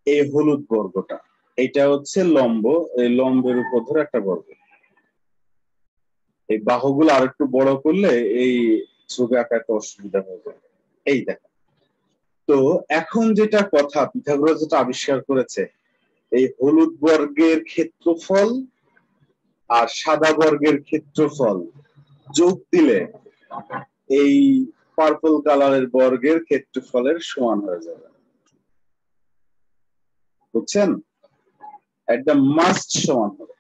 S2: এই হলুদ বর্গটা, এটা হচ্ছে লম্ব, এই লম্বের উপর ধরে একটা বর্গ। এই বাহুগুলো আর একটু বড় করলে এই ছবি আঁকাতে অসুবিধা হবে। এই দেখেন, তো এখন যেটা কথা, পিথাগোরাস যেটা আবিষ্কার করেছে, এই হলুদ বর্গের ক্ষেত্রফল আর সাদা বর্গের ক্ষেত্রফল যোগ দিলে এই পার্পল কালারের বর্গের ক্ষেত্রফলের সমান হয়ে যাবে। বুঝছেন? একদম মাস্ট সমান হবে।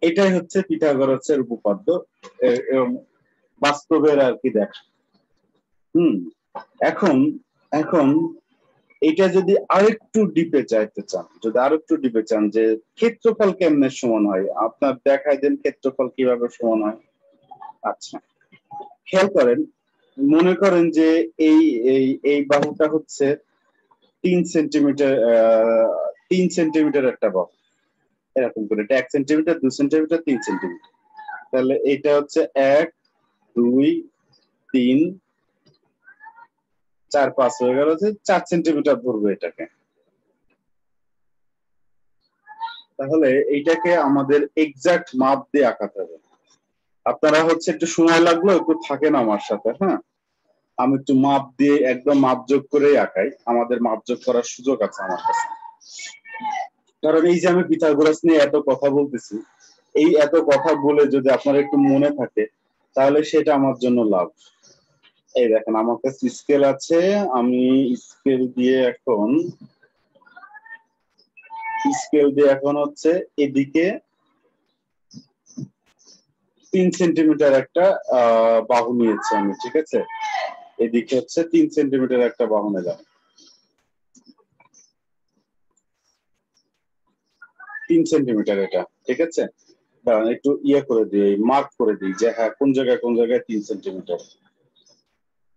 S2: এটাই হচ্ছে পিথাগোরাসের উপপাদ্য এবং বাস্তবের আর কি দেখ। এখন এখন এটা যদি আরেকটু ডিপে চাইতে চান, যদি আরেকটু ডিপে চান যে ক্ষেত্রফল কেমনে সমান হয়, আপনার দেখাই দেন ক্ষেত্রফল কিভাবে সমান হয়। আচ্ছা, খেয়াল করেন, মনে করেন যে এই এই এই বাহুটা হচ্ছে 3 সেন্টিমিটার, 3 সেন্টিমিটার একটা বাহু, এরকম করে এটা 1 সেন্টিমিটার, 2 সেন্টিমিটার, 3 সেন্টিমিটার। তাহলে এটা হচ্ছে 1 2 3 4 5 হয়ে গেল, যে 4 সেন্টিমিটার ধরবো এটাকে। তাহলে এইটাকে আমাদের এক্সাক্ট মাপ দিয়ে আঁকাতে হবে। আপনারা হচ্ছে একটু সময় লাগলো, একটু থাকেন আমার সাথে, হ্যাঁ? আমি একটু মাপ দিয়ে একদম মাপযোগ করেই আঁকাই, আমাদের মাপযোগ করার সুযোগ আছে আমার কাছে। কারণ এই যে আমি পিথাগোরাস নিয়ে এত কথা বলতেছি, এই এত কথা বলে যদি আপনার একটু মনে থাকে, তাহলে সেটা আমার জন্য লাভ। এই দেখেন, আমার কাছে স্কেল আছে, আমি স্কেল দিয়ে এখন হচ্ছে এদিকে 3 সেন্টিমিটার একটা বাহু নিয়েছি আমি, ঠিক আছে? এদিকে হচ্ছে 3 সেন্টিমিটার একটা বাহু নিলাম, 3 সেন্টিমিটার এটা, ঠিক আছে? একটু ইয়ে করে দিই, মার্ক করে দিই যে হ্যাঁ কোন জায়গায় 3 সেন্টিমিটার।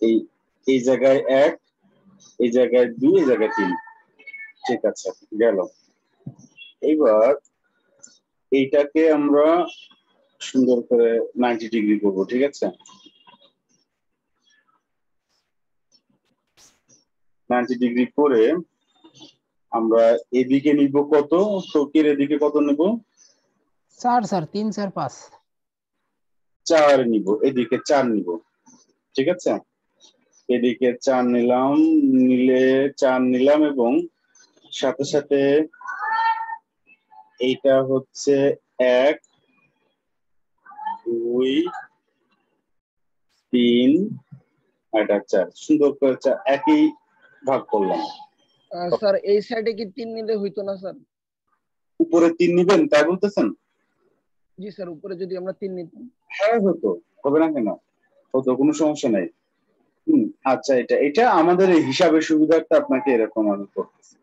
S2: এই এই জায়গায় 1, এই জায়গায় 2, এই জায়গায় 3, ঠিক আছে, গেল। এইবার এইটাকে আমরা সুন্দর করে 90 ডিগ্রি করবো, ঠিক আছে? 90 ডিগ্রি করে আমরা এদিকে নিব কত, শোকের এদিকে কত নেব?
S6: 4 স্যার, 3 4 5
S2: 4 নিব, এদিকে 4 নিব, ঠিক আছে? এদিকে 4 নিলাম, নিলে 4 নিলাম, এবং সাথে সাথে এইটা হচ্ছে 1 2 3 এটা 4, সুন্দর করে 4 একই ভাগ করলাম।
S3: স্যার এই সাইডে কি 3 নিলে হইতো না স্যার?
S2: উপরে 3 নিবেন তাই বলতেছেন?
S3: জি স্যার, উপরে যদি আমরা 3 নিতাম।
S2: হ্যাঁ হতো, হবে না কেন? হতো, কোনো সমস্যা নাই। আচ্ছা, এটা আমাদের এই হিসাবের সুবিধার্থে আপনাকে এরকম আমি করতেছি,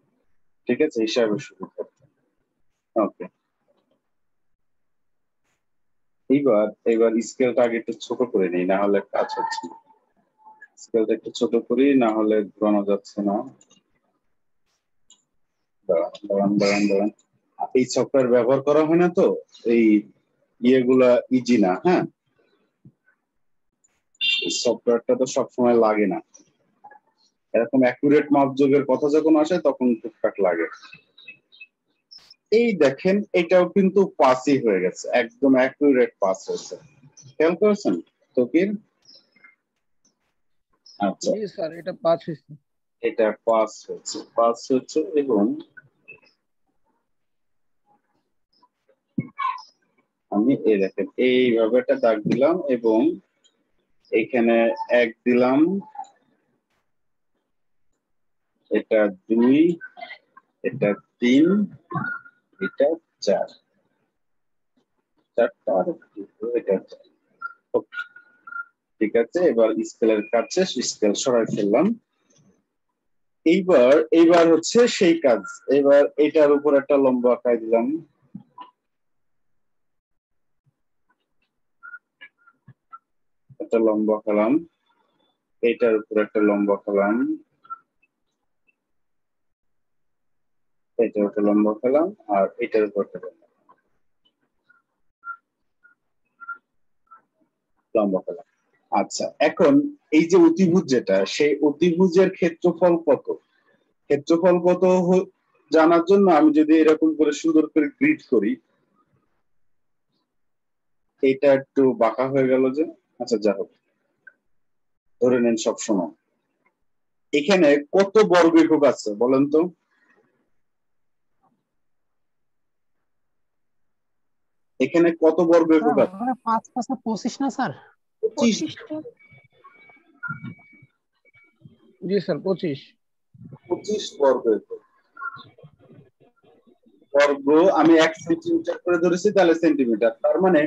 S2: ঠিক আছে? হিসাবের সুবিধার্থে। ওকে, এইবার স্কেলটা আগে একটু ছোট করে নিই, না হলে কাজ হচ্ছে না। স্কেলটা একটু ছোট করি, না হলে ঘোরানো যাচ্ছে না। দাঁড়ান। এই সফটওয়্যার ব্যবহার করা হয় না তো, এই ইয়েগুলা ইজি না, হ্যাঁ? এই সফটওয়্যারটা তো সবসময় লাগে না, এরকম অ্যাকুরেট মাপযোগের কথা যখন আসে তখন টুকটাক লাগে। এই দেখেন, এটাও কিন্তু পাসই হয়ে গেছে, একদম অ্যাকুরেট পাস হয়েছে, খেয়াল করেছেন তকির? আচ্ছা,
S3: জি স্যার, এটা 5 হইছে।
S2: এটা পাস হচ্ছে এবং আমি এই দেখেন এইভাবে একটা দাগ দিলাম, এবং এখানে 1 দিলাম, এটা 2, এটা 3, এটা 4, চারটা আর এটা ঠিক আছে। এবার স্কেলের কাজ শেষ, স্কেল সরাই ফেললাম। এইবার হচ্ছে সেই কাজ। এবার এটার উপর একটা লম্ব আঁকাই দিলাম, একটা লম্ব আঁকালাম, এটার উপর একটা লম্ব আঁকালাম, এটার উপর লম্ব আঁকালাম, আর এটার উপর একটা লম্ব আঁকালাম। আচ্ছা, এখন এই যে অতিভুজ যেটা, সেই অতিভুজের ক্ষেত্রফল কত? ক্ষেত্রফল কত জানার জন্য আমি যদি এরকম করে সুন্দর করে গ্রিড করি, এটা একটু বাঁকা হয়ে গেল যে, আচ্ছা যা হোক, ধরে নেন সব সময়। এখানে কত বর্গ একক আছে বলেন তো? এখানে কত বর্গ একক আছে?
S6: 5 5 25 না স্যার?
S2: 25।
S3: জি স্যার 25।
S2: 25 বর্গ একক। বর্গ আমি 1 সেন্টিমিটার করে ধরেছি, তাহলে সেন্টিমিটার। তার মানে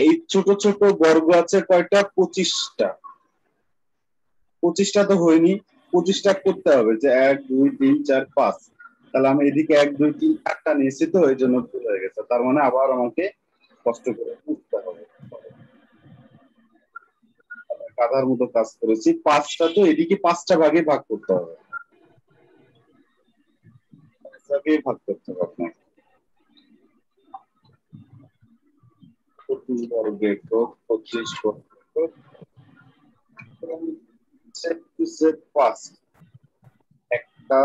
S2: এই ছোট ছোট বর্গ আছে কয়টা? 25টা। 25টা তো হয়নি, 25টা করতে হবে যে 1 2 3 4 5। তাহলে আমি এদিকে 1 2 3 4টা নিয়েছি, তো এই জন্য ভুল হয়ে গেছে। তার মানে আবার আমাকে কষ্ট করে বুঝতে হবে, গাধার মতো কাজ করেছি। 5টা তো এদিকে 5টা ভাগে ভাগ করতে হবে, ভাগ করতে হবে আপনাকে। 25 বর্গ একক, 25 বর্গ একক, set to set 5, একটা,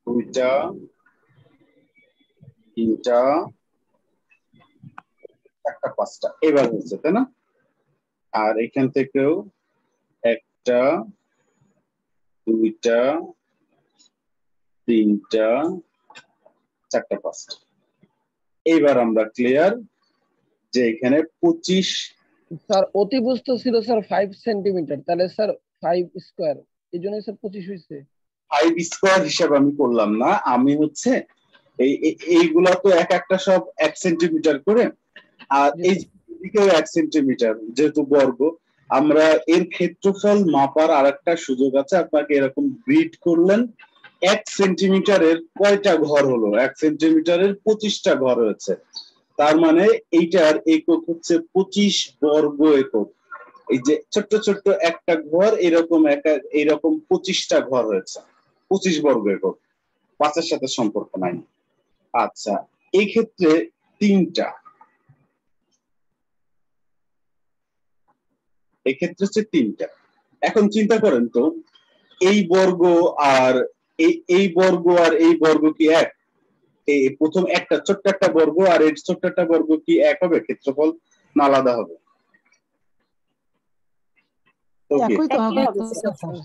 S2: দুইটা, তিনটা, একটা, 5টা, এবার হচ্ছে তাই না? আর এখান থেকেও একটা, দুইটা, তিনটা, চারটা, 5টা। এইবার আমরা ক্লিয়ার যে এখানে 25।
S3: স্যার অতিভুজ তো ছিল স্যার 5 সেন্টিমিটার, তাহলে স্যার 5 স্কয়ার, এই জন্য স্যার 25 হয়েছে।
S2: 5 স্কয়ার হিসাব আমি করলাম না, আমি হচ্ছে এইগুলা তো এক একটা সব 1 সেন্টিমিটার করে, আর এই দিকেও 1 সেন্টিমিটার, যেহেতু বর্গ। আমরা এর ক্ষেত্রফল মাপার আরেকটা সুযোগ আছে। আপনাকে এরকম গ্রিড করলেন, 1 সেন্টিমিটারের কয়টা ঘর হলো? 1 সেন্টিমিটারের 25টা ঘর হয়েছে। তার মানে এইটার একক হচ্ছে 25 বর্গ একক। এই যে ছোট্ট ছোট্ট একটা ঘর, এরকম এরকম 25টা ঘর হয়েছে, 25 বর্গ একক। 5-এর সাথে সম্পর্ক নাই। আচ্ছা, এই ক্ষেত্রে 3টা, এক্ষেত্রে হচ্ছে 3টা। এখন চিন্তা করেন তো, এই বর্গ আর এই বর্গ আর এই বর্গ কি এক? এই প্রথম একটা ছোট্ট একটা বর্গ আর এই ছোট্ট একটা বর্গ কি এক হবে? ক্ষেত্রফল না আলাদা হবে?
S6: একই তো হবে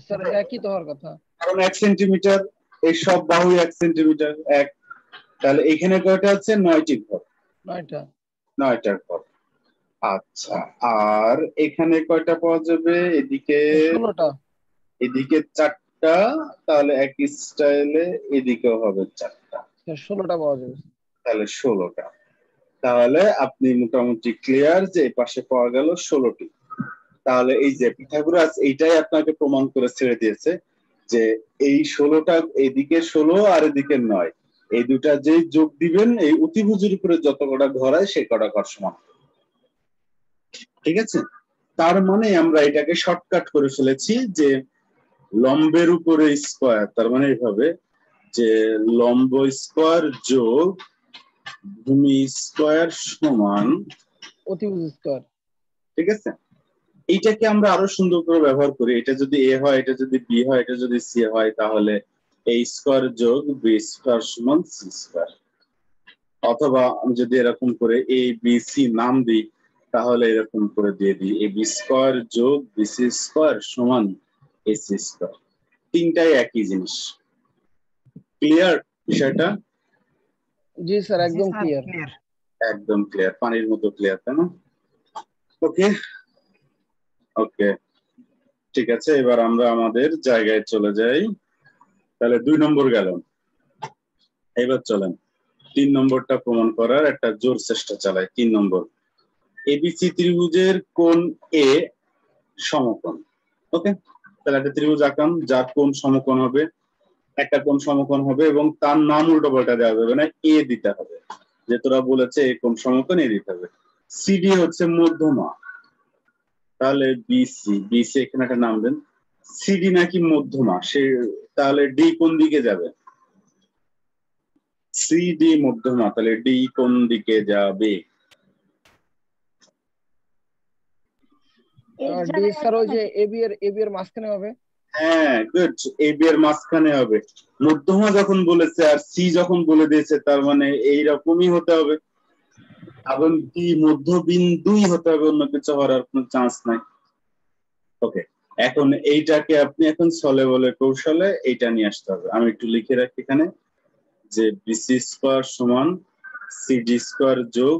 S3: স্যার, একই তো হওয়ার কথা,
S2: কারণ 1 সেন্টিমিটার, এই সব বাহু 1 সেন্টিমিটার, এক। তাহলে এখানে কয়টা আছে? 9টি ঘর। 9টা ঘর। আচ্ছা, আর এখানে কয়টা পাওয়া যাবে? এদিকে
S3: 16টা,
S2: এদিকে 4টা, তাহলে একই স্টাইলে এদিকেও হবে 4টা,
S3: 16টা পাওয়া যাবে।
S2: তাহলে 16টা। তাহলে আপনি মোটামুটি ক্লিয়ার যে এই পাশে পাওয়া গেল 16টি। তাহলে এই যে পিথাগোরাস এইটাই আপনাকে প্রমাণ করে ছেড়ে দিয়েছে যে এই 16টা, এদিকে 16 আর এদিকে 9, এই দুটা যেই যোগ দিবেন, এই অতিভুজের উপরে যত কটা ঘর হয় সেই কটা ঘর সমান। ঠিক আছে? তার মানে আমরা এটাকে শর্টকাট করে ফেলেছি যে লম্বের উপরে স্কয়ার, তার মানে এইভাবে যে লম্ব স্কয়ার যোগ ভূমি স্কয়ার সমান
S3: অতিভুজ স্কয়ার।
S2: ঠিক আছে? এইটাকে আমরা আরো সুন্দর করে ব্যবহার করি। এটা যদি এ হয়, এটা যদি বি হয়, এটা যদি সি হয়, তাহলে এ স্কয়ার যোগ বি স্কয়ার সমান সি স্কয়ার। অথবা আমি যদি এরকম করে এ বি সি নাম দিই, তাহলে এরকম করে দিয়ে দিই এ বি স্কয়ার যোগ বি সি স্কয়ার সমান এ সি স্কয়ার। তিনটাই একই জিনিস। ক্লিয়ার বিষয়টা?
S3: জি স্যার, একদম ক্লিয়ার।
S2: একদম ক্লিয়ার, পানির মতো ক্লিয়ার, তাই না? ওকে ওকে, ঠিক আছে। এবার আমরা আমাদের জায়গায় চলে যাই। তাহলে 2 নম্বর গেল। এবার চলেন 3 নম্বরটা প্রমাণ করার একটা জোর চেষ্টা চালায়। 3 নম্বর, এবিসি ত্রিভুজের কোণ এ সমকোণ। ওকে, তাহলে একটা ত্রিভুজ আঁকাম যার কোণ সমকোণ হবে, একটা কোণ সমকোণ হবে এবং তার নাম উল্টো পাল্টা দেওয়া যাবে না, এ দিতে হবে। যে তোরা বলেছে এই কোণ সমকোণ, এ দিতে হবে। সিডি হচ্ছে মধ্যমা, তাহলে বিসি, বিসি এখানে একটা নাম দেন। সিডি নাকি মধ্যমা, সে তাহলে ডি কোন দিকে যাবে? সিডি মধ্যমা, তাহলে ডি কোন দিকে যাবে?
S3: ডি স্যার ওই যে এবি এর মাঝখানে হবে।
S2: হ্যাঁ, গুড, এবি এর মাঝখানে হবে। মধ্যমা যখন বলেছে আর সি যখন বলে দিয়েছে, তার মানে এইরকমই হতে হবে, এবং ডি মধ্যবিন্দুই হতে হবে, অন্য কিছু হওয়ার কোনো চান্স নাই। ওকে, এখন এইটাকে আপনি এখন ছলে বলে কৌশলে এইটা নিয়ে আসতে হবে। আমি একটু লিখে রাখি এখানে যে বিসি স্কয়ার সমান সিডি স্কয়ার যোগ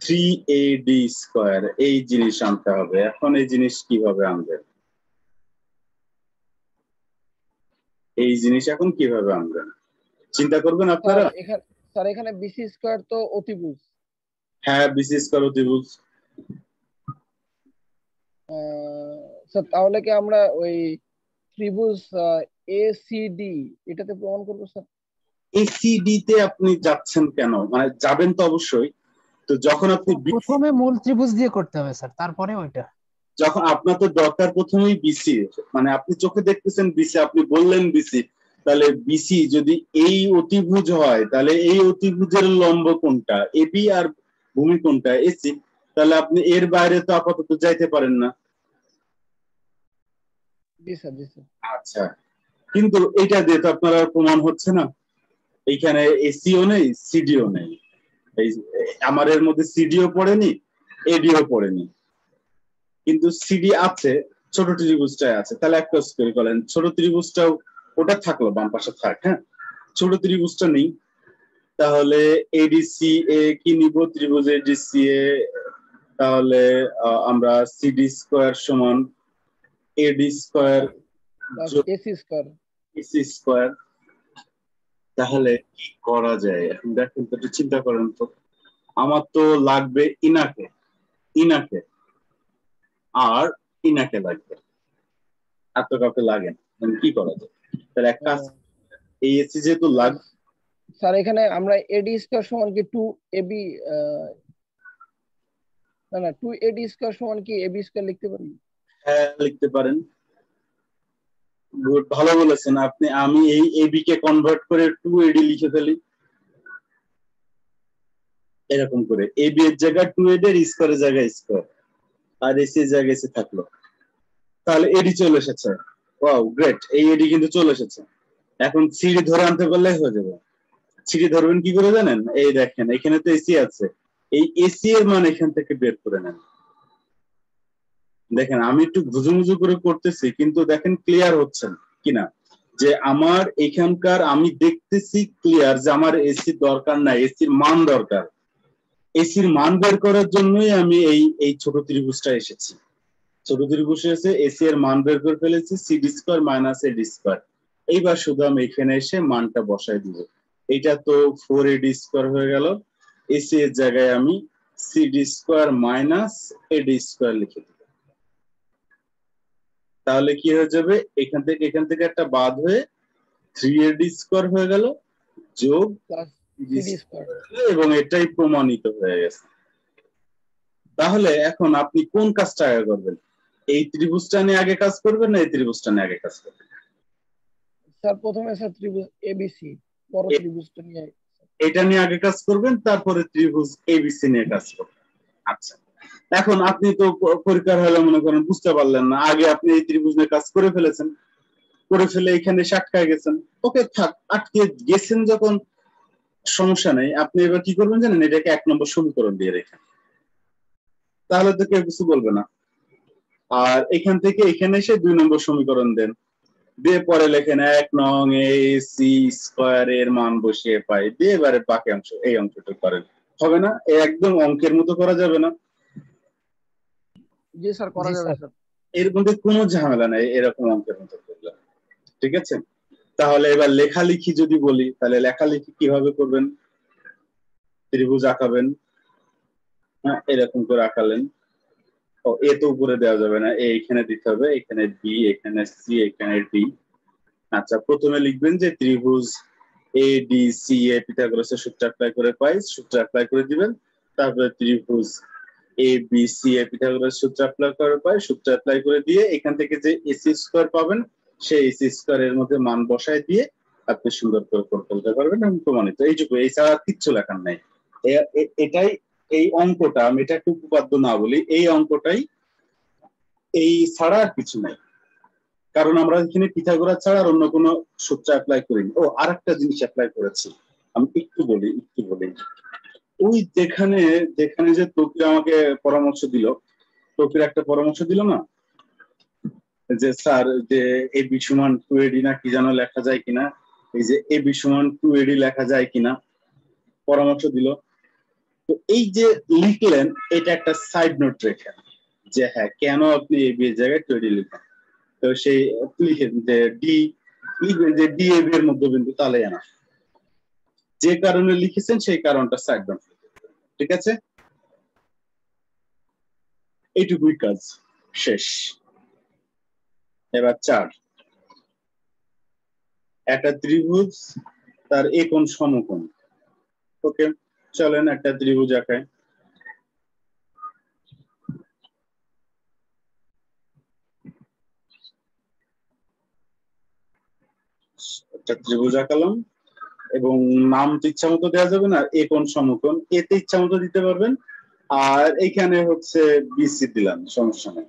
S2: 3AD স্কয়ার, এই জিনিস আনতে হবে। এখন এই জিনিস কিভাবে আনবেন? এই জিনিস এখন কিভাবে আনবেন চিন্তা করবেন আপনারা।
S3: স্যার এখানে বিসি স্কয়ার তো অতিভুজ।
S2: হ্যাঁ, বিসি স্কয়ার অতিভুজ।
S3: স্যার তাহলে কি আমরা ওই ত্রিভুজ এসিডি এটাতে প্রমাণ করব স্যার?
S2: এসিডি তে আপনি যাচ্ছেন কেন? মানে যাবেন তো অবশ্যই। তো যখন আপনি
S6: প্রথমে মূল ত্রিভুজ দিয়ে করতে হবে স্যার, তারপরে ওইটা।
S2: যখন আপনার তো দরকার প্রথমেই বিসি, মানে আপনি চোখে দেখতেছেন বিসি, আপনি বললেন বিসি, তাহলে বিসি যদি এই অতিভুজ হয়, তাহলে এই অতিভুজের লম্ব কোনটা? এবি আর ভূমি কোনটা? এসি। তাহলে আপনি এর বাইরে তো আপাতত যাইতে পারেন না।
S3: জি স্যার, জি স্যার।
S2: আচ্ছা, কিন্তু এটা দিয়ে তো আপনার আর প্রমাণ হচ্ছে না। এইখানে এসিও নেই, সিডিও নেই। এই আমার এর মধ্যে সিডিও পড়েনি, এডিও পড়েনি, কিন্তু সিডি আছে, ছোট ত্রিভুজটাই আছে। তাহলে একটা স্কয়ার করেন, ছোট ত্রিভুজটাও ওটা থাকলো, বাম পাশে থাক। হ্যাঁ, ছোট ত্রিভুজটা নেই, তাহলে এডিসি এ কি নিব? ত্রিভুজ এডিসি এ, তাহলে আমরা সিডি স্কয়ার সমান এডি স্কয়ার যোগ
S3: এসি স্কয়ার,
S2: এসি স্কয়ার। তাহলে কি করা যায় এখন দেখেন তো, একটু চিন্তা করেন তো। আমার তো লাগবে ইনাকে, ইনাকে আর ইনাকে লাগবে, আর তো কাউকে লাগে না। কি করা যায়? তাহলে একটা এই এসি যেহেতু লাগবে,
S3: স্যার এখানে আমরা এডি স্কয়ার সমান কি 2 এবি, না 2 এডি স্কয়ার সমান কি এবি স্কয়ার লিখতে পারি?
S2: হ্যাঁ লিখতে পারেন। গুড, ভালো বলেছেন আপনি। আমি এই এবি কে কনভার্ট করে 2AD লিখে ফেলি, এরকম করে এবি এর জায়গায় 2AD এর স্কয়ারের জায়গায় স্কয়ার, আর এসি এর জায়গায় এসি থাকলো, তাহলে এডি চলে এসেছে। ওয়াও, গ্রেট, এই এডি কিন্তু চলে এসেছে। এখন সিডি ধরে আনতে পারলেই হয়ে যাবে। সিডি ধরবেন কি করে জানেন? এই দেখেন এখানে তো এসি আছে, এই এসি এর মান এখান থেকে বের করে নেন। দেখেন আমি একটু ঘুজুমুজু করে করতেছি, কিন্তু দেখেন ক্লিয়ার হচ্ছেন কিনা যে আমার এখানকার, আমি দেখতেছি ক্লিয়ার যে আমার এসি দরকার নাই, এসির মান দরকার। এসির মান বের করার জন্যই আমি এই ছোট ত্রিভুজটা এসেছি। ছোট ত্রিভুজ এসে এসি এর মান বের করে ফেলেছি, সিডি স্কয়ার মাইনাস এডি স্কয়ার। এইবার শুধু আমি এখানে এসে মানটা বসাই দিব। এটা তো 4AD স্কয়ার হয়ে গেল, এসি এর জায়গায় আমি সিডি স্কয়ার মাইনাস এডি স্কয়ার লিখে দিব। তাহলে কি হয়ে যাবে? এখান থেকে একটা বাদ হয়ে 3AD স্কয়ার হয়ে গেল যোগ
S3: সিডি স্কয়ার,
S2: এবং এটাই প্রমাণিত হয়ে গেছে। তাহলে এখন আপনি কোন কাজটা আগে করবেন? এই ত্রিভুজটা নিয়ে আগে কাজ করবেন না এই ত্রিভুজটা নিয়ে আগে কাজ করবেন?
S3: স্যার প্রথমে স্যার ত্রিভুজ এবিসি, বড় ত্রিভুজটা নিয়ে,
S2: এটা নিয়ে আগে কাজ করবেন, তারপরে ত্রিভুজ এবিসি নিয়ে কাজ করবেন। আচ্ছা, এখন আপনি তো পরীক্ষার হলে মনে করেন বুঝতে পারলেন না, আগে আপনি এই ত্রিভুজ নিয়ে কাজ করে ফেলেছেন, করে ফেলে এখানে আটকায় গেছেন। ওকে থাক, আটকে গেছেন যখন সমস্যা নেই। আপনি এবার কি করবেন জানেন? এটাকে 1 নম্বর সমীকরণ দিয়ে রেখেন, তাহলে তো কেউ কিছু বলবে না। আর এখান থেকে এখানে এসে 2 নম্বর সমীকরণ দেন, দিয়ে পরে লেখেন 1 নং এসি স্কয়ার এর মান বসিয়ে পাই, দিয়ে এবারে বাকি অংশ এই অংশটা করেন। হবে না? একদম অঙ্কের মতো করা যাবে না।
S3: জি স্যার করা যাবে স্যার।
S2: এর মধ্যে কোনো ঝামেলা নাই এরকম অঙ্কের মতো করলে, ঠিক আছে? তাহলে এবার লেখালেখি যদি বলি, তাহলে লেখালেখি কিভাবে করবেন? ত্রিভুজ আঁকাবেন, হ্যাঁ এরকম করে আঁকালেন। ও এ তো উপরে দেওয়া যাবে না, এইখানে দিতে হবে, এখানে বি, এখানে সি, এখানে ডি। আচ্ছা প্রথমে লিখবেন যে ত্রিভুজ এ ডি সি এ পিথাগোরাসের সূত্র অ্যাপ্লাই করে পাই, সূত্র অ্যাপ্লাই করে দিবেন। তারপরে ত্রিভুজ এ বি সি এ পিথাগোরাসের সূত্র অ্যাপ্লাই করে পাই, সূত্র অ্যাপ্লাই করে দিয়ে এখান থেকে যে এসি স্কয়ার পাবেন সেই এসি স্কয়ারের মধ্যে মান বসায় দিয়ে আপনি সুন্দর করে করে ফেলতে পারবেন এবং প্রমাণিত। এইটুকু, এছাড়া কিচ্ছু লেখার নাই। এটাই এই অঙ্কটা, আমি এটা একটু উপপাদ্য না বলি, এই অঙ্কটাই এই ছাড়া আর কিছু নাই। কারণ আমরা এখানে পিথাগোরাস ছাড়া আর অন্য কোনো সূত্র অ্যাপ্লাই করিনি। ও আরেকটা জিনিস অ্যাপ্লাই করেছি, আমি একটু বলি। ওই যেখানে যেখানে যে তকির আমাকে পরামর্শ দিল, তকির একটা পরামর্শ দিল না যে স্যার যে এ বি সমান 2AD না কি যেন লেখা যায় কিনা, এই যে এ বি সমান 2AD লেখা যায় কিনা পরামর্শ দিল। তো এই যে লিখলেন এটা একটা সাইড নোট রেখেন যে হ্যাঁ কেন আপনি এ বি এর জায়গায় 2AD লিখেন। তো সেই লিখেন যে ডি, লিখবেন যে ডি এ বি এর মধ্যবিন্দু, তাহলে না যে কারণে লিখেছেন সেই কারণটা সাইড নোট। ঠিক আছে, এইটুকুই কাজ, শেষ। এবার 4, একটা ত্রিভুজ তার একোণ সমকোণ। ওকে চলেন একটা ত্রিভুজ আঁকাই। একটা ত্রিভুজ আঁকালাম এবং নাম তো ইচ্ছা মতো দেওয়া যাবে না, একোণ সমকোণ এতে ইচ্ছা মতো দিতে পারবেন। আর এইখানে হচ্ছে বিসি দিলাম, সমস্যা নেই।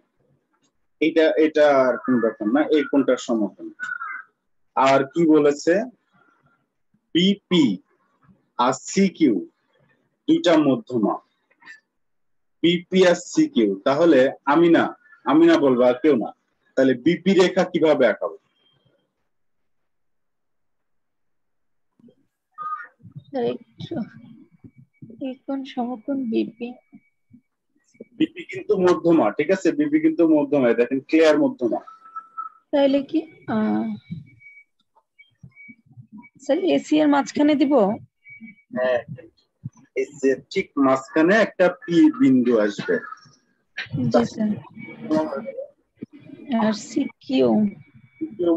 S2: এটা এটা আর কোন ব্যাপার না, এই কোণটার সমকোণ। আর কি বলেছে, বিপি আর সিকিউ দুইটা মধ্যমা, বিপি আর সিকিউ। তাহলে আমি না বলবো আর কেউ না, তাহলে বিপি রেখা কিভাবে আঁকাবো?
S4: একোণ সমকোণ বিপি,
S2: বিপি কিন্তু মধ্যমা, ঠিক আছে, বিপি কিন্তু মধ্যমা, দেখেন ক্লিয়ার মধ্যমা।
S4: তাহলে কি স্যার এসি এর মাঝখানে দিব?
S2: হ্যাঁ, এই যে ঠিক মাঝখানে একটা পি বিন্দু আসবে।
S4: জি স্যার। আর সিকিউ,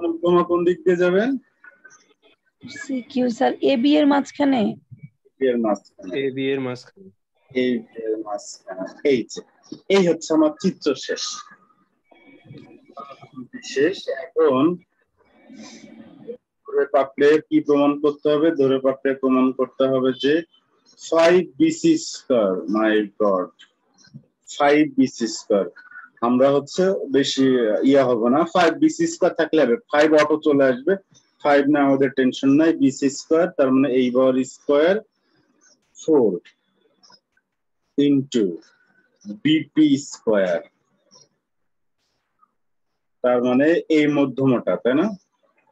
S2: মধ্যমা কোন দিক দিয়ে যাবেন?
S4: সিকিউ স্যার এবি এর মাঝখানে,
S2: এর মাঝখানে,
S5: এ বি এর মাঝখানে।
S2: এই এর মাঝখানে। এই যে এই হচ্ছে আমার চিত্র শেষ। এখন ধরে পাকলে কি প্রমাণ করতে হবে? ধরে পাকলে প্রমাণ করতে হবে যে 5BC স্কয়ার, মাই গড 5BC স্কয়ার। আমরা হচ্ছে বেশি ইয়া হবে না, 5BC স্কয়ার থাকলে হবে, 5 অটো চলে আসবে, 5 না আমাদের টেনশন নাই। BC স্কয়ার তার মানে এই বার স্কয়ার 4 ইনটু বিপি স্কয়ার, তার মানে এই মধ্যমটা, তাই না?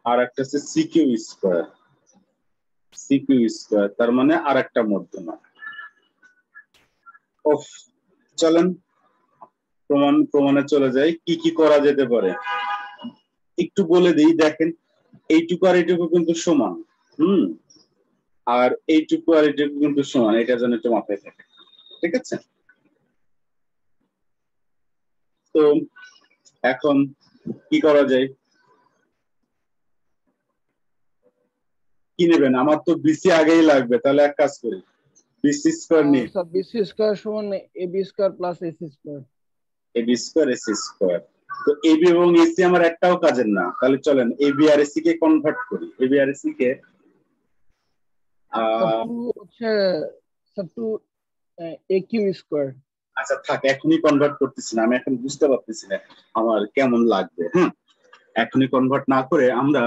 S2: আর একটা হচ্ছে সিকিউ স্কয়ার, সিকিউ স্কয়ার তার মানে আর একটা মধ্যমা। অফ, চলেন প্রমাণে চলে যাই। কি কি করা যেতে পারে একটু বলে দিই। দেখেন এইটুকু আর এইটুকু কিন্তু সমান, আর এইটুকু আর এইটুকু কিন্তু সমান, এটা যেন একটু মাথায় থাকে। ঠিক আছে, তো এখন কি করা যায়? কি নেবেন? আমার তো বিসি আগেই লাগবে, তাহলে এক কাজ করি, বিসি স্কয়ার নিই।
S3: স্যার বিসি স্কয়ার সমান AB square plus AC square.
S2: AB square AC square. তো এবি এবং এসি আমার একটাও কাজের না, তাহলে চলেন এবি আর এসি কে কনভার্ট করি। এবি আর এসি কে
S3: হচ্ছে স্যার 2 একিউ স্কয়ার।
S2: আচ্ছা থাক, এখনই কনভার্ট করতেছি না, আমি এখন বুঝতে পারতেছি না আমার কেমন লাগবে। এখনই কনভার্ট না করে আমরা,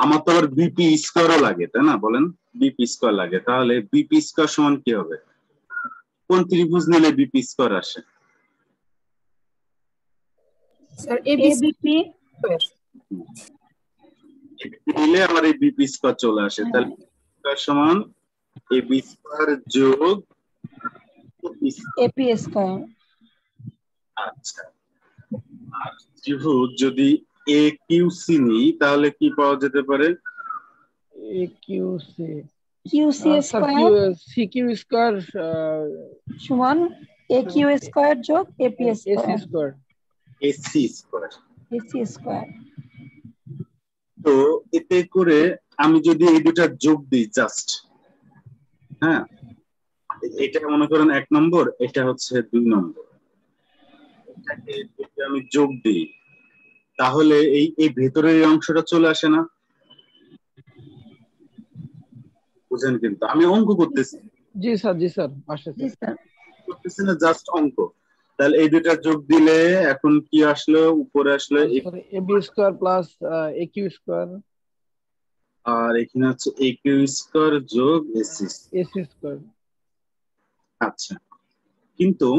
S2: আমার তো আবার বিপি স্কয়ারও লাগে, তাই না? বলেন, বিপি স্কয়ার লাগে, তাহলে বিপি স্কয়ার সমান কি হবে? কোন ত্রিভুজ নিলে বিপি স্কয়ার আসে?
S1: স্যার এবিসি
S2: নিলে আমার এই বিপি স্কয়ার চলে আসে, তাহলে স্কয়ার সমান এবি স্কয়ার যোগ
S4: এপি স্কয়ার।
S2: আচ্ছা, আর ত্রিভুজ যদি এ কিউ সি নিই তাহলে কি পাওয়া যেতে পারে?
S3: AQ C
S4: QC
S3: sir
S4: square
S3: CQ square
S4: সমান এ কিউ স্কয়ার যোগ AP
S3: AC
S4: square
S3: square.
S2: AC square.
S4: AC square.
S2: তো এতে করে আমি যদি এই দুটা যোগ দিই জাস্ট, হ্যাঁ, এটা মনে করেন 1 নম্বর, এটা হচ্ছে 2 নম্বর, এটাকে যদি আমি যোগ দিই তাহলে এই ভেতরের এই অংশটা চলে আসে না? বুঝেন? কিন্তু আমি অঙ্ক করতেছি,
S3: জি স্যার আসে
S4: জি
S3: স্যার।
S4: স্যার।
S2: করতেছি না, জাস্ট অঙ্ক। তাহলে এই দুটা যোগ দিলে এখন কি আসলো? উপরে আসলে
S3: স্যার এবি স্কয়ার প্লাস এ কিউ স্কয়ার
S2: আর এখানে হচ্ছে এ কিউ স্কয়ার যোগ এসি।
S3: AC square.
S2: আচ্ছা, কিন্তু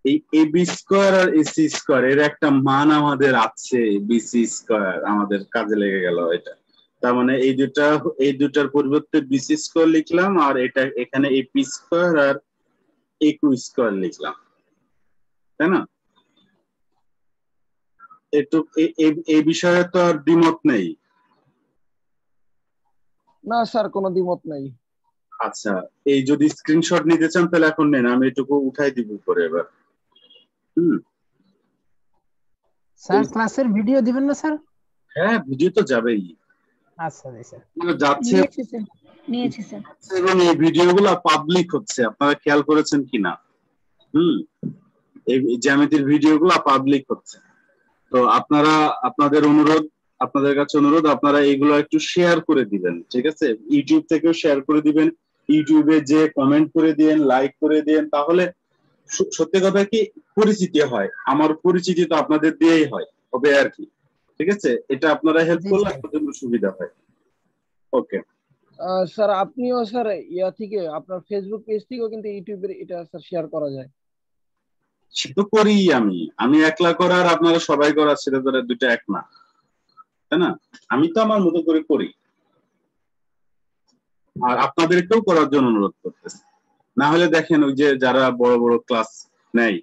S2: এই এবি স্কয়ার আর এসি স্কয়ার এর একটা মান আমাদের আছে, বিসি স্কয়ার আমাদের কাজে লেগে গেল এটা। তার মানে এই দুটার পরিবর্তে বিসি স্কয়ার লিখলাম, আর এটা এখানে এপি স্কয়ার আর এ কিউ স্কয়ার লিখলাম, তাই না? একটু এই বিষয়ে তো আর দ্বিমত নেই।
S3: না স্যার কোনো দ্বিমত নাই।
S2: আচ্ছা, এই যদি স্ক্রিনশট নিতে চান তাহলে এখন নেন, আমি এটুকু উঠাই দিব পরে এবার।
S6: স্যার ক্লাসের ভিডিও দিবেন না স্যার?
S2: হ্যাঁ, ভিডিও তো যাবেই,
S6: আচ্ছা জি স্যার।
S2: যাচ্ছে
S4: নিয়েছি স্যার।
S2: এবং এই ভিডিওগুলো পাবলিক হচ্ছে, আপনারা খেয়াল করেছেন কিনা? এই জ্যামিতির ভিডিওগুলো পাবলিক হচ্ছে। তো আপনাদের কাছে অনুরোধ, আপনারা এইগুলো একটু শেয়ার করে দিবেন, ঠিক আছে? ইউটিউব থেকেও শেয়ার করে দিবেন, ইউটিউবে যে কমেন্ট করে দিবেন, লাইক করে দিবেন, তাহলে সত্যি কথা কি পরিচিতি হয়, আমার পরিচিতি তো আপনাদের দিয়েই হবে আর কি, ঠিক আছে? এটা আপনারা হেল্প করলে আমার জন্য সুবিধা হয়। ওকে
S3: স্যার আপনিও স্যার ইয়া থেকে আপনার ফেসবুক পেজ থেকেও কিন্তু ইউটিউবে এটা স্যার শেয়ার করা যায়।
S2: সেটা করি আমি একলা করার আপনারা সবাই করার, সেটা ধরে দুইটা এক না, তাই না? আমি তো আমার মতো করে করি, আর আপনাদেরকেও করার জন্য অনুরোধ করতেছি। না হলে দেখেন ওই যে যারা বড় বড় ক্লাস নেয়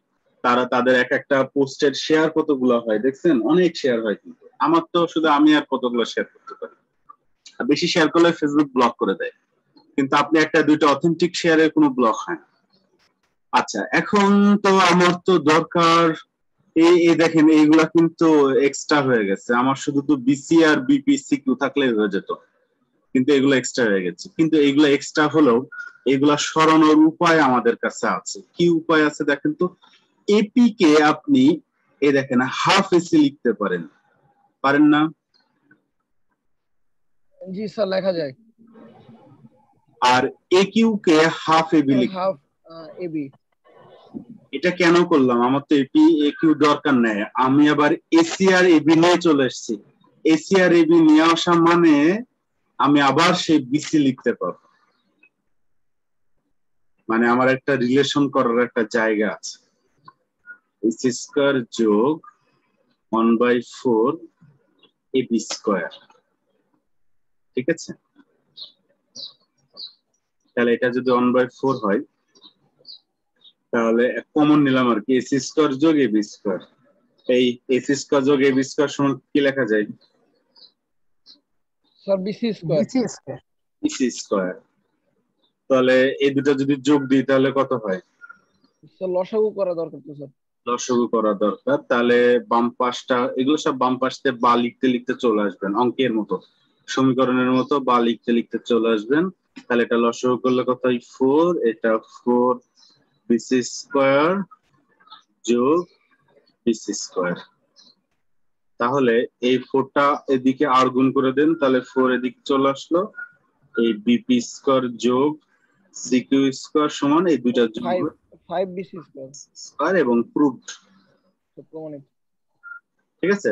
S2: তাদের এক একটা পোস্টের শেয়ার কতগুলো হয় দেখছেন? অনেক শেয়ার হয়, কিন্তু আমার তো শুধু আমি আর কতগুলো শেয়ার করতে পারি, আর বেশি শেয়ার করলে ফেসবুক ব্লক করে দেয়, কিন্তু আপনি একটা দুইটা অথেন্টিক শেয়ারের কোনো ব্লক হয় না। আচ্ছা, এখন তো আমার তো দরকার এই দেখেন এইগুলা কিন্তু এক্সট্রা হয়ে গেছে আমার, শুধু তো বিসি আর বিপি সিকিউ থাকলে হয়ে যেত, কিন্তু এগুলো এক্সট্রা হয়ে গেছে। কিন্তু এগুলো এক্সট্রা হলেও এগুলা সরানোর উপায় আমাদের কাছে আছে। কি উপায় আছে দেখেন তো? এপি কে আপনি এই দেখেন হাফ এসি লিখতে পারেন না?
S3: জি স্যার লেখা যায়।
S2: আর এ কিউ কে হাফ এবি লিখতে,
S3: হাফ এবি।
S2: এটা কেন করলাম? আমার তো এপি এ কিউ দরকার নেই, আমি আবার এসি আর এবি নিয়ে চলে এসেছি। এসি আর এবি নিয়ে আসা মানে আমি আবার সেই বিসি লিখতে পারবো, মানে আমার একটা রিলেশন করার একটা জায়গা আছে। এসি স্কয়ার যোগ 1/4 এবি স্কয়ার, ঠিক আছে? তাহলে এটা যদি 1/4 হয় তাহলে কমন নিলাম আর কি, এসি স্কয়ার যোগ এবি স্কয়ার। এই এসি স্কয়ার যোগ এবি স্কয়ার সমান কি লেখা যায়?
S3: Sir BC square.
S6: BC square.
S2: BC square. তাহলে এই দুটো যদি যোগ দিই তাহলে কত হয়?
S3: স্যার লসাগু করা দরকার তো স্যার।
S2: লসাগু করা দরকার। তাহলে বাম পাশটা, এগুলো সব বাম পাশে বা লিখতে লিখতে চলে আসবেন, অঙ্কের মতো সমীকরণের মতো বা লিখতে লিখতে চলে আসবেন। তাহলে এটা লসাগু করলে কত হয়? 4, এটা 4 বিসি স্কয়ার যোগ বিসি স্কয়ার। তাহলে এই 4টা এদিকে আর গুণ করে দেন, তাহলে 4 এদিকে চলে আসলো। এই বিপি স্কয়ার যোগ সিকিউ স্কয়ার সমান এই দুইটা যোগ
S3: 5 বিসি
S2: স্কয়ার এবং প্রুভড,
S3: প্রমাণিত।
S2: ঠিক আছে?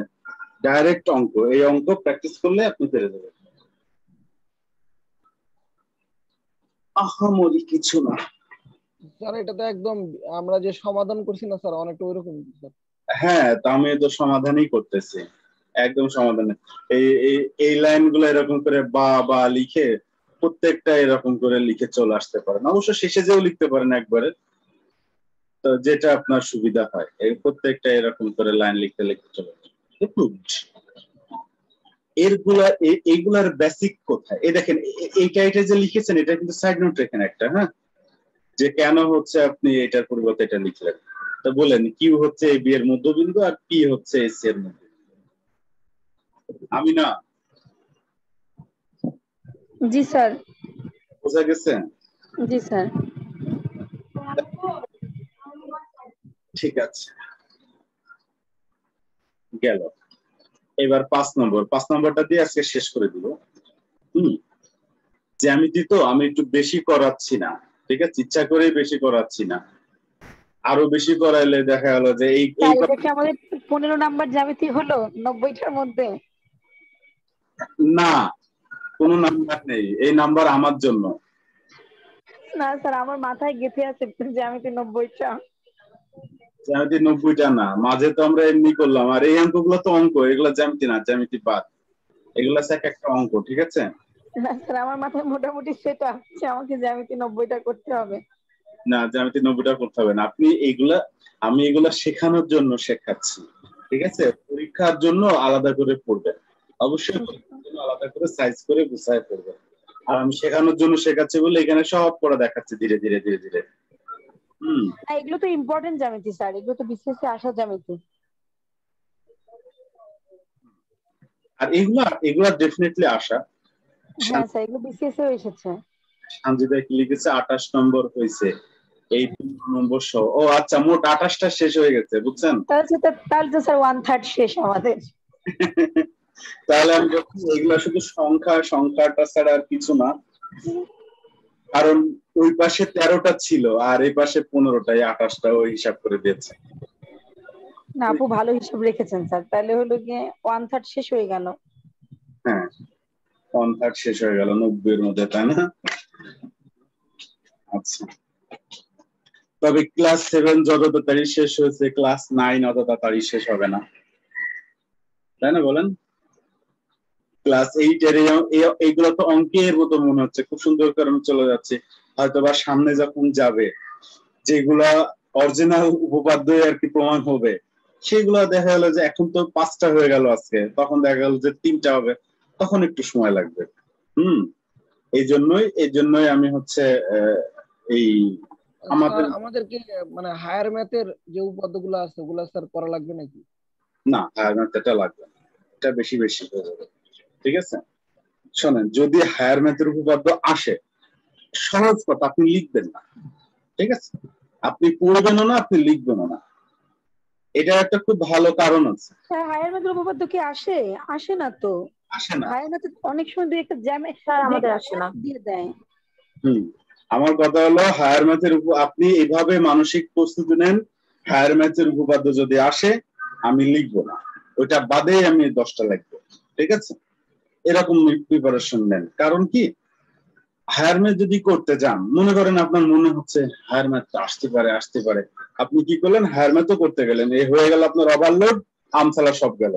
S2: ডাইরেক্ট অঙ্ক, এই অঙ্ক প্র্যাকটিস করলে আপনি পেরে যাবেন, আহামরি কিছু না।
S3: স্যার এটা তো একদম আমরা যে সমাধান করছি না স্যার, অনেকটা ওইরকম স্যার।
S2: হ্যাঁ, তা আমি তো সমাধানই করতেছি, একদম সমাধানে। এই লাইনগুলো এরকম করে বা লিখে প্রত্যেকটা এরকম করে লিখে চলে আসতে পারেন, অবশ্য শেষে যেও লিখতে পারেন একবারে, তো যেটা আপনার সুবিধা হয়। এই প্রত্যেকটা এরকম করে লাইন লিখতে লিখতে চলে আসবে। এইগুলার বেসিক কোথায়? এই দেখেন এইটা যে লিখেছেন এটা কিন্তু সাইড নোট রেখেন একটা, হ্যাঁ, যে কেন হচ্ছে আপনি এটার পরিবর্তে এটা লিখলেন। তো বলেন কিউ হচ্ছে এ বি এর মধ্যবিন্দু আর পি হচ্ছে এস এর মধ্যবিন্দু। আমি না,
S4: জি স্যার।
S2: বোঝা গেছে?
S4: জি স্যার।
S2: ঠিক আছে, গেল। এবার 5 নম্বরটা দিয়ে আজকে শেষ করে দিব। জ্যামিতি তো আমি একটু বেশি করাচ্ছি না, ঠিক আছে, ইচ্ছা করেই বেশি করাচ্ছি না। আরো বেশি করাইলে দেখা গেল যে এই
S4: আমাদের 15 নাম্বার জ্যামিতি হলো 90টার মধ্যে।
S2: না, কোনো নাম্বার নেই, এই নাম্বার আমার জন্য
S4: না স্যার, আমার মাথায় গেঁথে আছে জ্যামিতি 90টা।
S2: জ্যামিতি 90টা না, মাঝে তো আমরা এমনি করলাম। আর এই অঙ্কগুলো তো অঙ্ক, এগুলো জ্যামিতি না, জ্যামিতি বাদ, এগুলো এক একটা অঙ্ক, ঠিক আছে।
S4: না স্যার, আমার মাথায় মোটামুটি সেটা যে আমাকে জ্যামিতি 90টা করতে হবে।
S2: না, জ্যামিতি 90টা করতে হবে না। আমি এগুলা শেখানোর জন্য শেখাচ্ছি, ঠিক আছে। পরীক্ষার জন্য আলাদা করে পড়বেন, অবশ্যই পরীক্ষার জন্য আলাদা করে সাইজ করে গুছায় পড়বেন। আর আমি শেখানোর জন্য শেখাচ্ছি বলে এখানে সব পড়া দেখাচ্ছি ধীরে ধীরে ধীরে ধীরে।
S4: এগুলো তো ইম্পর্টেন্ট জ্যামিতি স্যার, এগুলো তো বিশেষ আসা জ্যামিতি।
S2: আর এগুলা ডেফিনেটলি আসা।
S4: হ্যাঁ স্যার, এগুলো বিশেষ এসেছে।
S2: সঞ্জিদা কি লিখেছে? 28 নম্বর হয়েছে, এই 2 নম্বর সহ। ও আচ্ছা, মোট 28টা শেষ হয়ে গেছে, বুঝছেন?
S4: তাহলে তো স্যার 1/3 শেষ আমাদের।
S2: তাহলে আমি যখন এগুলা শুধু সংখ্যাটা ছাড়া আর কিছু না, কারণ ওই পাশে 13টা ছিল আর এই পাশে 15টাই, 28টা ওই হিসাব করে দিয়েছে।
S4: না আপু, ভালো হিসাব রেখেছেন স্যার, তাহলে হলো গিয়ে 1/3 শেষ হয়ে গেল।
S2: হ্যাঁ, 1/3 শেষ হয়ে গেল 90 এর মধ্যে, তাই না? আচ্ছা, তবে ক্লাস 7 যত তাড়াতাড়ি শেষ হয়েছে ক্লাস 9 অত তাড়াতাড়ি শেষ হবে না, তাই না বলেন? ক্লাস 8 এর এইগুলো তো অঙ্কের মতো মনে হচ্ছে, খুব সুন্দর করে চলে যাচ্ছে। হয়তো বা সামনে যখন যাবে, যেগুলা অরিজিনাল উপপাদ্য আর কি প্রমাণ হবে, সেগুলো দেখা গেল যে এখন তো 5টা হয়ে গেল আজকে, তখন দেখা গেল যে 3টা হবে, তখন একটু সময় লাগবে। এই জন্যই আমি হচ্ছে এই
S3: আমাদেরকে মানে হায়ার ম্যাথের যে উপপাদ্যগুলো আছে ওগুলা স্যার করা লাগবে নাকি?
S2: না, হায়ার ম্যাথটা লাগবে না, এটা বেশি বেশি হয়ে যাবে, ঠিক আছে। শোনেন, যদি হায়ার ম্যাথের উপপাদ্য আসে, সহজ কথা, আপনি লিখবেন না, ঠিক আছে। আপনি পড়বেনও না, আপনি লিখবেনও না, এটা একটা খুব ভালো কারণ আছে।
S4: হায়ার ম্যাথের উপপাদ্য কি আসে? আসে না তো।
S2: আসে না,
S4: হায়ার ম্যাথে অনেক সময় দুই একটা জ্যামে
S1: স্যার আমাদের আসে না
S4: দিয়ে দেয়।
S2: আমার কথা হলো হায়ার ম্যাথের আপনি এইভাবে মানসিক প্রস্তুতি নেন, হায়ার ম্যাথের উপপাদ্য যদি আসে আমি লিখবো না, ওইটা বাদে আমি 10টা লিখবো, ঠিক আছে। এরকম প্রিপারেশন নেন। কারণ কি, হায়ার ম্যাথ যদি করতে যান, মনে করেন আপনার মনে হচ্ছে হায়ার ম্যাথ আসতে পারে, আপনি কি করলেন, হায়ার ম্যাথও করতে গেলেন, এই হয়ে গেল আপনার ওভারলোড, আমসালা সব গেল।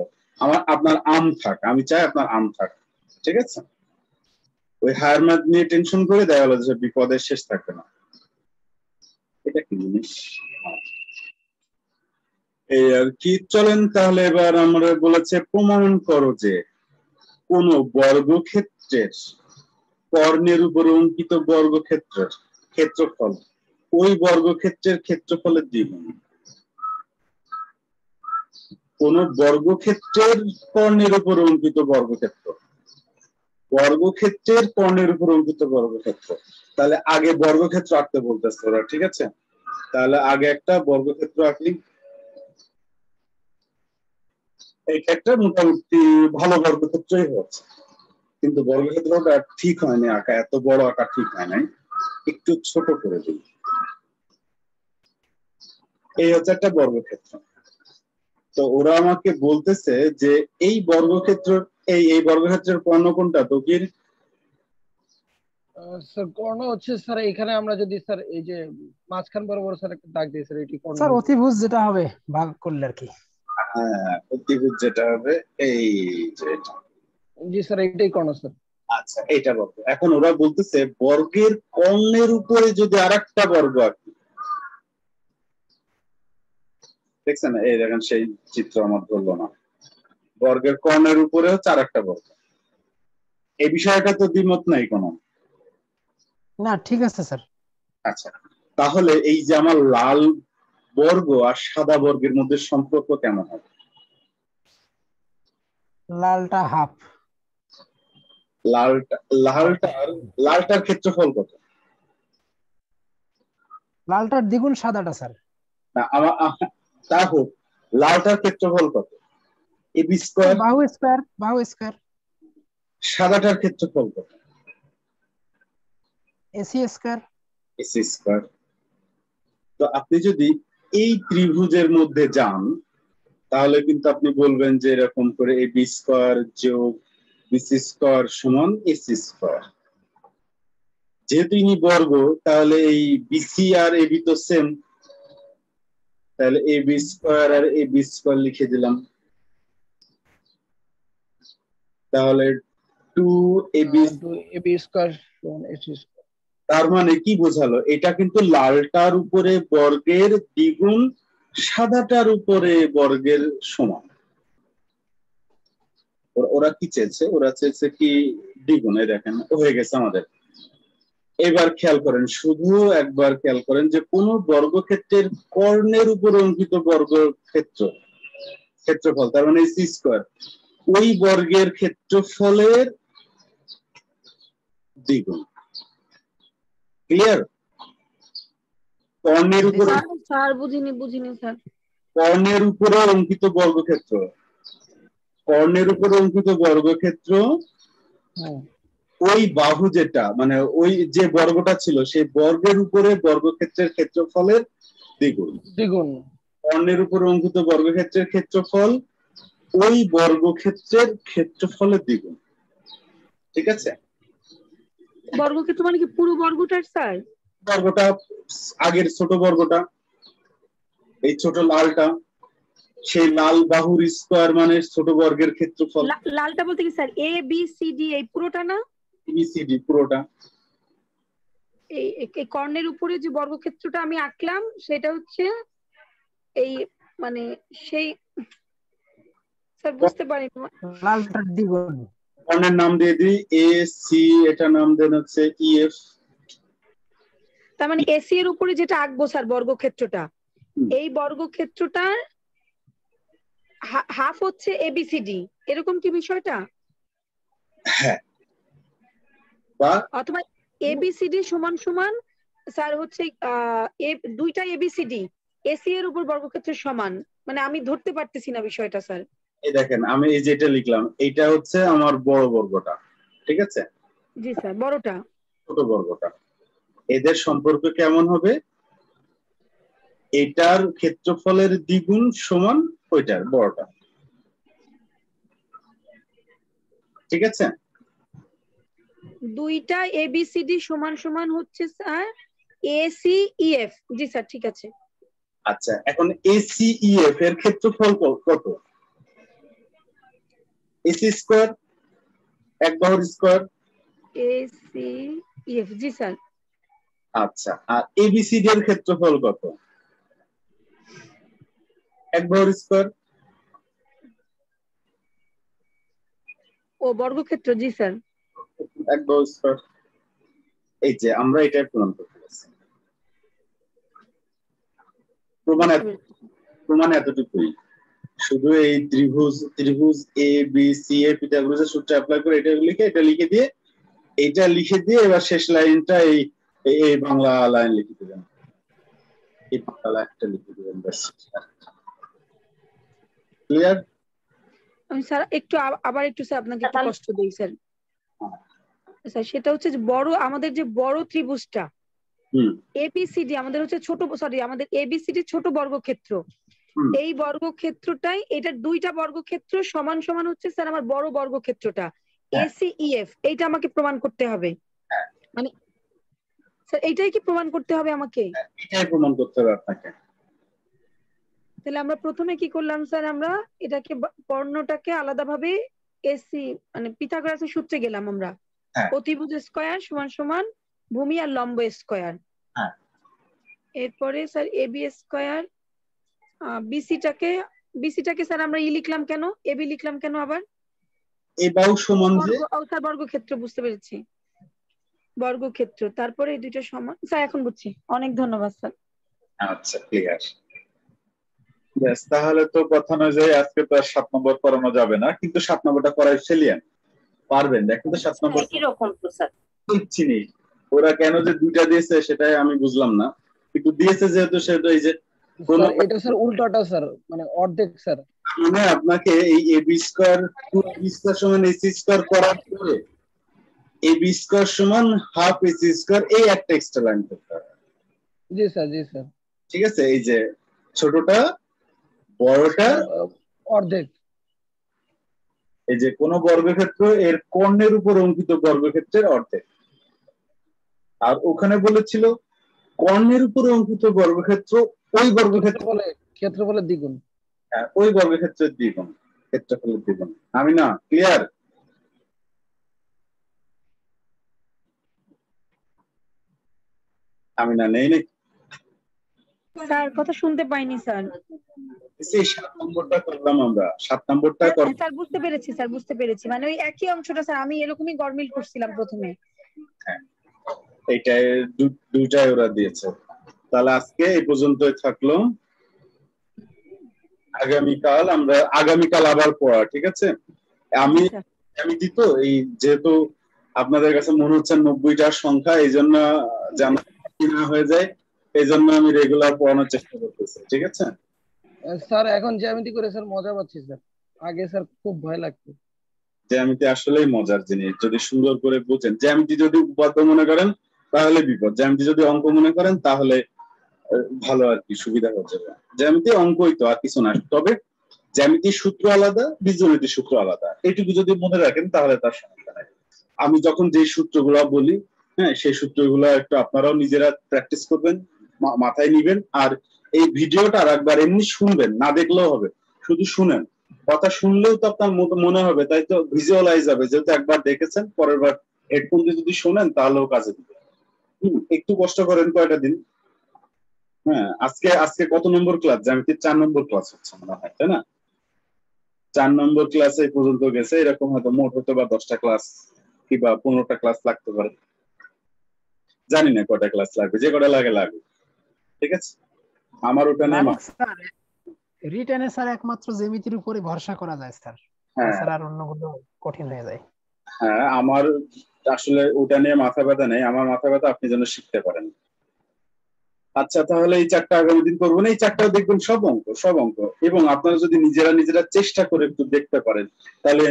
S2: আপনার আম থাক, আমি চাই আপনার আম থাক, ঠিক আছে। ওই হায়ার ম্যাথ নিয়ে টেনশন করে দেওয়া হলো যে বিপদের শেষ থাকবে না, এটা কি জিনিস। এই আর কি, চলেন তাহলে এবার আমরা বলেছে প্রমাণ করো যে কোন বর্গক্ষেত্রের কর্ণের উপর অঙ্কিত বর্গক্ষেত্রের ক্ষেত্রফল ওই বর্গক্ষেত্রের ক্ষেত্রফলের দ্বিগুণ। কোন বর্গক্ষেত্রের কর্ণের উপর অঙ্কিত বর্গক্ষেত্রের কর্ণের উপর অঙ্কিত বর্গক্ষেত্র। তাহলে আগে বর্গক্ষেত্র আঁকতে বলতেছে ওরা, ঠিক আছে। তাহলে আগে একটা বর্গক্ষেত্র আঁকলি, এই ক্ষেত্রে মোটামুটি ভালো বর্গক্ষেত্রই হচ্ছে, কিন্তু বর্গক্ষেত্রটা ঠিক হয়নি আঁকা, এত বড় আঁকা ঠিক হয় নাই, একটু ছোট করে দিই। এই হচ্ছে একটা বর্গক্ষেত্র। তো ওরা আমাকে বলতেছে যে এই বর্গক্ষেত্রের কর্ণ কোনটা তকির?
S3: স্যার কর্ণ হচ্ছে স্যার এখানে আমরা যদি স্যার এই যে মাঝখান বরাবর স্যার একটা দাগ দিই স্যার, এটি কর্ণ।
S6: স্যার অতিভুজ যেটা হবে ভাগ করলে আর কি।
S2: হ্যাঁ, অতিভুজ যেটা হবে, এই যে এটা।
S3: জি স্যার, এটাই কর্ণ স্যার।
S2: আচ্ছা, এটা বর্গ। এখন ওরা বলতেছে বর্গের কর্ণের উপরে যদি আরেকটা বর্গ আঁকি, দেখছেন, এই দেখেন সেই চিত্র আমার ধরলো না, বর্গের কর্ণের উপরেও 4 একটা বর্গ। এই বিষয়টা তো দ্বিমত নাই কোনো।
S6: না ঠিক আছে স্যার।
S2: আচ্ছা, তাহলে এই যে আমার লাল বর্গ আর সাদা বর্গের মধ্যে সম্পর্ক কেমন হবে?
S6: লালটা হাফ।
S2: লালটার ক্ষেত্রফল কত?
S6: লালটার দ্বিগুণ সাদাটা স্যার।
S2: না আমার তা হোক, লালটার ক্ষেত্রফল কত? AB square.
S6: বাহু স্কয়ার।
S2: সাদাটার ক্ষেত্রফল কত?
S6: AC square.
S2: AC square. তো আপনি যদি এই ত্রিভুজের মধ্যে যান তাহলে কিন্তু আপনি বলবেন যে এরকম করে এবি স্কয়ার যোগ বিসি স্কয়ার সমান এসি স্কয়ার। যেহেতু ইনি বর্গ তাহলে এই বিসি আর এবি তো সেম, তাহলে এবি স্কয়ার আর এবি স্কয়ার লিখে দিলাম। তাহলে 2ab
S3: স্কয়ার সমান এসি স্কয়ার।
S2: তার মানে কি বোঝালো? এটা কিন্তু লালটার উপরে বর্গের দ্বিগুণ, সাদাটার উপরে বর্গের সমান। ওরা কি চেয়েছে? ওরা চেয়েছে কি দ্বিগুণে। দেখেন হয়ে গেছে আমাদের। এবার খেয়াল করেন, শুধু একবার খেয়াল করেন যে কোন বর্গক্ষেত্রের কর্ণের উপর অঙ্কিত ক্ষেত্রফল, তার মানে সি স্কয়ার, ওই বর্গের ক্ষেত্রফলের দ্বিগুণ। ক্লিয়ার? কর্ণের উপরে
S4: স্যার বুঝিনি স্যার।
S2: কর্ণের উপরে অঙ্কিত বর্গক্ষেত্র, কর্ণের উপরে অঙ্কিত বর্গক্ষেত্র ওই বাহু যেটা, মানে ওই যে বর্গটা ছিল সেই বর্গের উপরে বর্গক্ষেত্রের ক্ষেত্রফলের দ্বিগুণ। কর্ণের উপরে অঙ্কিত বর্গক্ষেত্রের ক্ষেত্রফল ওই বর্গক্ষেত্রের ক্ষেত্রফলের দ্বিগুণ। ঠিক আছে?
S4: বর্গক্ষেত্র মানে কি পুরো বর্গটার স্যার?
S2: বর্গটা আগের ছোট বর্গটা, এই ছোট লালটা, সেই লাল বাহুর স্কয়ার মানে ছোট বর্গের ক্ষেত্রফল।
S4: লালটা বলতে কি sir? A B C D এই পুরোটা না?
S2: এবিসিডি পুরোটা।
S4: এই কর্ণের উপরে যে বর্গক্ষেত্রটা আমি আঁকলাম সেটা হচ্ছে এই মানে সেই স্যার বুঝতে পারিনি।
S6: লালটার দ্বিগুণ।
S2: কর্ণের নাম দিয়ে দিই এ সি, এটা নাম দেন হচ্ছে ইএফ।
S4: তার মানে এসি এর উপরে যেটা আঁকবো স্যার বর্গক্ষেত্রটা, এই বর্গক্ষেত্রটার হাফ হচ্ছে এবিসিডি, এরকম কি বিষয়টা?
S2: হ্যাঁ, বা
S4: অথবা এবিসিডি সমান সমান স্যার হচ্ছে দুইটা এবিসিডি এসি এর উপর বর্গক্ষেত্রের সমান, মানে আমি ধরতে পারতেছি না বিষয়টা স্যার।
S2: এই দেখেন আমি এই যেটা লিখলাম এটা হচ্ছে আমার বড় বর্গটা, ঠিক আছে?
S4: জি স্যার, বড়টা।
S2: ছোট বর্গটা, এদের সম্পর্ক কেমন হবে? এটার ক্ষেত্রফলের দ্বিগুণ সমান ওইটার বড়টা। ঠিক আছে?
S4: দুইটা এবিসিডি সমান সমান হচ্ছে স্যার এসি ইএফ। জি স্যার, ঠিক আছে।
S2: আচ্ছা, এখন এসি ইএফ এর ক্ষেত্রফল কত? এসি স্কয়ার, এক বাহুর স্কয়ার।
S4: এসি ইএফ, জি স্যার।
S2: আচ্ছা, আর এবিসিডি এর ক্ষেত্রফল কত? এক বাহুর স্কয়ার।
S4: ও বর্গক্ষেত্র, জি স্যার।
S2: এক বাহুর স্কয়ার। এই যে আমরা এটাই প্রমাণ করতে পারছি। প্রমাণ এতটুকুই। শুধু এই ত্রিভুজ এ বি সি এ পিথাগোরাসের সূত্র অ্যাপ্লাই করে এটা লিখে দিয়ে এবার শেষ লাইনটা এই বাংলা লাইন লিখে দিবেন। এই বাংলা লাইনটা লিখে দিবেন, ব্যাস। ক্লিয়ার?
S4: আমি স্যার একটু আবার একটু স্যার আপনাকে একটু কষ্ট দেই স্যার। স্যার সেটা হচ্ছে যে আমাদের যে বড় ত্রিভুজটা এবিসিডি, আমাদের হচ্ছে আমাদের এবিসিডি ছোট বর্গক্ষেত্র। এই বর্গক্ষেত্রটাই, এটা দুইটা বর্গক্ষেত্র সমান সমান হচ্ছে স্যার আমার বড় বর্গক্ষেত্রটা এসি ইএফ। এইটা আমাকে প্রমাণ করতে হবে, মানে স্যার এইটাই কি প্রমাণ করতে হবে আমাকে?
S2: এটাই প্রমাণ করতে হবে আপনাকে।
S4: তাহলে আমরা প্রথমে কি করলাম স্যার? আমরা এটাকে কর্ণটাকে আলাদাভাবে এসি মানে পিথাগোরাসের সূত্রে গেলাম আমরা। অতিভুজ স্কয়ার সমান সমান ভূমি আর লম্ব স্কয়ার। এরপরে স্যার এবি স্কয়ার বিসিটাকে বিসিটাকে স্যার আমরা লিখলাম কেন, এবি লিখলাম কেন আবার?
S2: এই বাহু সমান যে
S4: স্যার বর্গক্ষেত্র, বুঝতে পেরেছি, বর্গক্ষেত্র, তারপরে এই দুইটা সমান। স্যার এখন বুঝছি, অনেক ধন্যবাদ স্যার।
S2: আচ্ছা ক্লিয়ার। বেশ, তাহলে তো কথা অনুযায়ী আজকে তো আর 7 নম্বর করানো যাবে না, কিন্তু 7 নম্বরটা করাই ফেলিয়েন পারবেন। দেখেন তো 7 নম্বর
S7: একই রকম তো স্যার।
S2: চিনি ওরা কেন যে দুইটা দিয়েছে সেটাই আমি বুঝলাম না, কিন্তু দিয়েছে যেহেতু সেটা এই যে কোন
S3: স্যার এটা স্যার উল্টাটা স্যার, মানে অর্ধেক স্যার।
S2: মানে আপনাকে এই এবি স্কয়ার 2ab স্কয়ার সমান ac স্কয়ার করার পরে ab স্কয়ার সমান হাফ ac স্কয়ার এই একটা এক্সট্রা লাইন করতে হবে।
S3: জি স্যার, জি স্যার।
S2: ঠিক আছে, এই যে ছোটটা বড়টা
S3: অর্ধেক।
S2: এই যে কোন বর্গক্ষেত্র এর কর্ণের উপর অঙ্কিত বর্গক্ষেত্রের অর্ধেক। আর ওখানে বলেছিল কর্ণের উপর অঙ্কিত বর্গক্ষেত্র ওই বর্গক্ষেত্র
S3: ক্ষেত্রফলের দ্বিগুণ।
S2: হ্যাঁ, ওই বর্গক্ষেত্রের দ্বিগুণ, ক্ষেত্রফলের দ্বিগুণ। আমি না ক্লিয়ার? আমি না নেই নাকি
S4: স্যার কথা শুনতে পাইনি স্যার।
S2: এই 7 নম্বরটা করলাম আমরা, 7 নম্বরটা
S4: স্যার বুঝতে পেরেছি স্যার, বুঝতে পেরেছি, মানে ওই একই অংশটা স্যার, আমি এরকমই গরমিল করছিলাম প্রথমে।
S2: এইটাই দুইটাই ওরা দিয়েছে। তাহলে আজকে এই পর্যন্তই থাকলো, আগামীকাল আবার পড়া, ঠিক আছে? আমি তো এই যেহেতু আপনাদের কাছে মনে হচ্ছে 90টার সংখ্যা, এই জন্য জানা না হয়ে যায়, এই জন্য আমি রেগুলার পড়ানোর চেষ্টা করতেছি, ঠিক আছে?
S3: স্যার এখন জ্যামিতি করে স্যার মজা পাচ্ছি স্যার, আগে স্যার খুব ভয় লাগতো।
S2: জ্যামিতি আসলেই মজার জিনিস যদি সুন্দর করে বুঝেন। জ্যামিতি যদি উপপাদ্য মনে করেন তাহলে বিপদ, জ্যামিতি যদি অঙ্ক মনে করেন তাহলে ভালো আর কি, সুবিধা হয়ে যাবে। জ্যামিতি অঙ্কই তো, আর কিছু না। তবে জ্যামিতির সূত্র আলাদা, বীজগণিতের সূত্র আলাদা, এইটুকু যদি মনে রাখেন তাহলে তার সমস্যা নাই। আমি যখন যে সূত্রগুলো বলি, হ্যাঁ, সেই সূত্রগুলো একটু আপনারাও নিজেরা প্র্যাকটিস করবেন, মাথায় নিবেন। আর এই ভিডিওটা আর একবার এমনি শুনবেন, না দেখলেও হবে, শুধু শুনেন। কথা শুনলেও তো আপনার মনে হবে, তাই তো ভিজুয়ালাইজ হবে, যেহেতু একবার দেখেছেন, পরের বার হেডফোন দিয়ে যদি শোনেন তাহলেও কাজে দিবে। একটু কষ্ট করেন কয়টা দিন। হ্যাঁ, আজকে কত নম্বর ক্লাস? জ্যামিতির 4 নম্বর ক্লাস হচ্ছে মনে হয়, তাই না? 4 নম্বর ক্লাসে পর্যন্ত গেছে, এরকম হয়তো মোট হতে বা 10টা ক্লাস কিংবা 15টা ক্লাস লাগতে পারে, জানি না কয়টা ক্লাস লাগবে, যে কয়টা লাগে লাগবে, ঠিক আছে? আমার ওটা নিয়ে
S6: রিটেনে স্যার একমাত্র জ্যামিতির উপরে ভরসা করা যায় স্যার, তাছাড়া আর অন্যগুলো কঠিন হয়ে যায়।
S2: হ্যাঁ, আমার আসলে ওটা নিয়ে মাথা ব্যথা নেই, আমার মাথা ব্যথা আপনি যেন শিখতে পারেন। আচ্ছা, তাহলে এই 4টা আগামী দিন করবো না, এই 4টাও দেখবেন সব অঙ্ক। এবং আপনারা যদি নিজেরা চেষ্টা করে একটু দেখতে পারেন তাহলে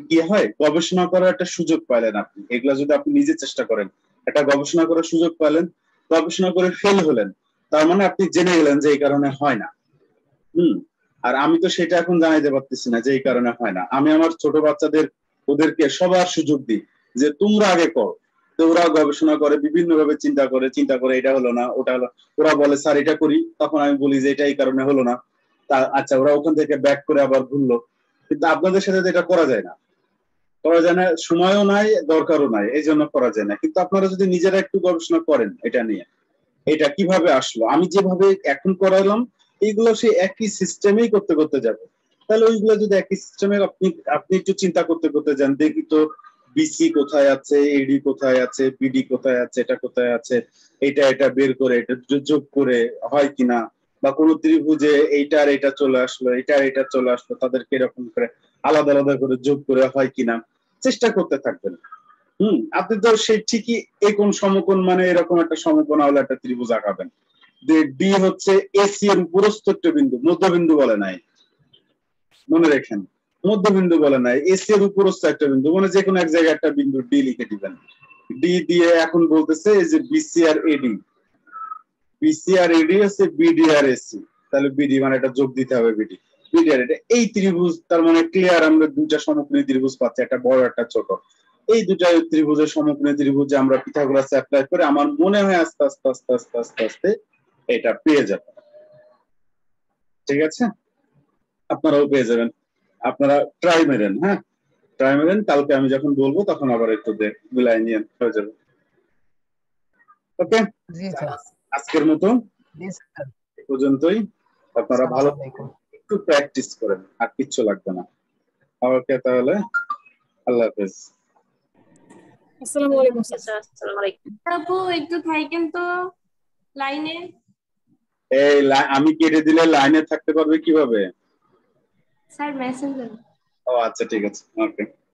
S2: কি হয়, গবেষণা করার একটা সুযোগ পাইলেন আপনি। এগুলা যদি আপনি নিজে চেষ্টা করেন, একটা গবেষণা করার সুযোগ পাইলেন, গবেষণা করে ফেল হলেন, তার মানে আপনি জেনে গেলেন যে এই কারণে হয় না। আর আমি তো সেটা এখন জানাইতে পারতেছি না যে এই কারণে হয় না। আমি আমার ছোট বাচ্চাদের ওদেরকে সবার সুযোগ দিই যে তোমরা আগে করো, তো ওরা গবেষণা করে, বিভিন্ন ভাবে চিন্তা করে এটা হলো না, ওটা হলো, ওরা বলে স্যার এটা করি, তখন আমি বলি যে এটা এই কারণে হলো না। আচ্ছা, ওরা ওখান থেকে ব্যাক করে আবার ভুললো। কিন্তু আপনাদের সাথে তো এটা করা যায় না, সময়ও নাই, দরকারও নাই, এই জন্য করা যায় না। কিন্তু আপনারা যদি নিজেরা একটু গবেষণা করেন এটা নিয়ে, এটা কিভাবে আসলো, আমি যেভাবে এখন করালাম, এইগুলো সেই একই সিস্টেমেই করতে যাবে। তাহলে ওইগুলো যদি একই সিস্টেমে আপনি একটু চিন্তা করতে যান, দেখি তো বিসি কোথায় আছে, এডি কোথায় আছে, পিডি কোথায় আছে, এটা কোথায় আছে, এটা বের করে এটা যোগ করে হয় কিনা, বা কোন ত্রিভুজে এইটা আর এটা চলে আসলো, এটা চলে আসলো, তাদেরকে এরকম করে আলাদা আলাদা করে যোগ করে হয় কিনা চেষ্টা করতে থাকবেন। আপনি তো সেই ঠিকই এই কোন সমকোণ, মানে এরকম একটা সমকোণ হলে একটা ত্রিভুজ আঁকাবেন। ডি হচ্ছে এসি এর উপরস্থ একটা বিন্দু, মধ্যবিন্দু বলে নাই, মনে রাখেন, মধ্যবিন্দু বলে নাই, এসি এর উপরস্থ একটা বিন্দু, মানে যে কোনো এক জায়গায় একটা বিন্দু ডি লিখে দিবেন। ডি দিয়ে এখন বলতেছে এই যে বিসি আর এডি হচ্ছে বিডি আর এসি, তাহলে বিডি মানে এটা যোগ দিতে হবে, বিডি আর এটা এই ত্রিভুজ, তার মানে ক্লিয়ার, আমরা দুইটা সমকোণী ত্রিভুজ পাচ্ছি, একটা বড় একটা ছোট। এই দুটা ত্রিভুজের সমকোণী ত্রিভুজে আমরা পিথাগোরাস অ্যাপ্লাই করে আমার মনে হয় আস্তে আস্তে এটা পেয়ে যাবে, ঠিক আছে? আপনারাও পেয়ে যাবেন, আপনারা ট্রাই মেরেন। হ্যাঁ, ট্রাই মেরেন, কালকে আমি যখন বলবো তখন আবার একটু মিলাই নিয়ে হয়ে যাবে। ওকে, আজকের মতো পর্যন্তই। আপনারা ভালো একটু প্র্যাকটিস করেন, আর কিচ্ছু লাগবে না। ওকে, তাহলে আল্লাহ হাফেজ।
S7: আসসালামু আলাইকুম স্যার।
S8: আসসালামু আলাইকুম আপু, একটু থাকেন তো লাইনে।
S2: এই আমি কেটে দিলে লাইনে থাকতে পারবে কিভাবে?
S8: Sir Messenger.
S2: ও আচ্ছা, ঠিক আছে, ওকে।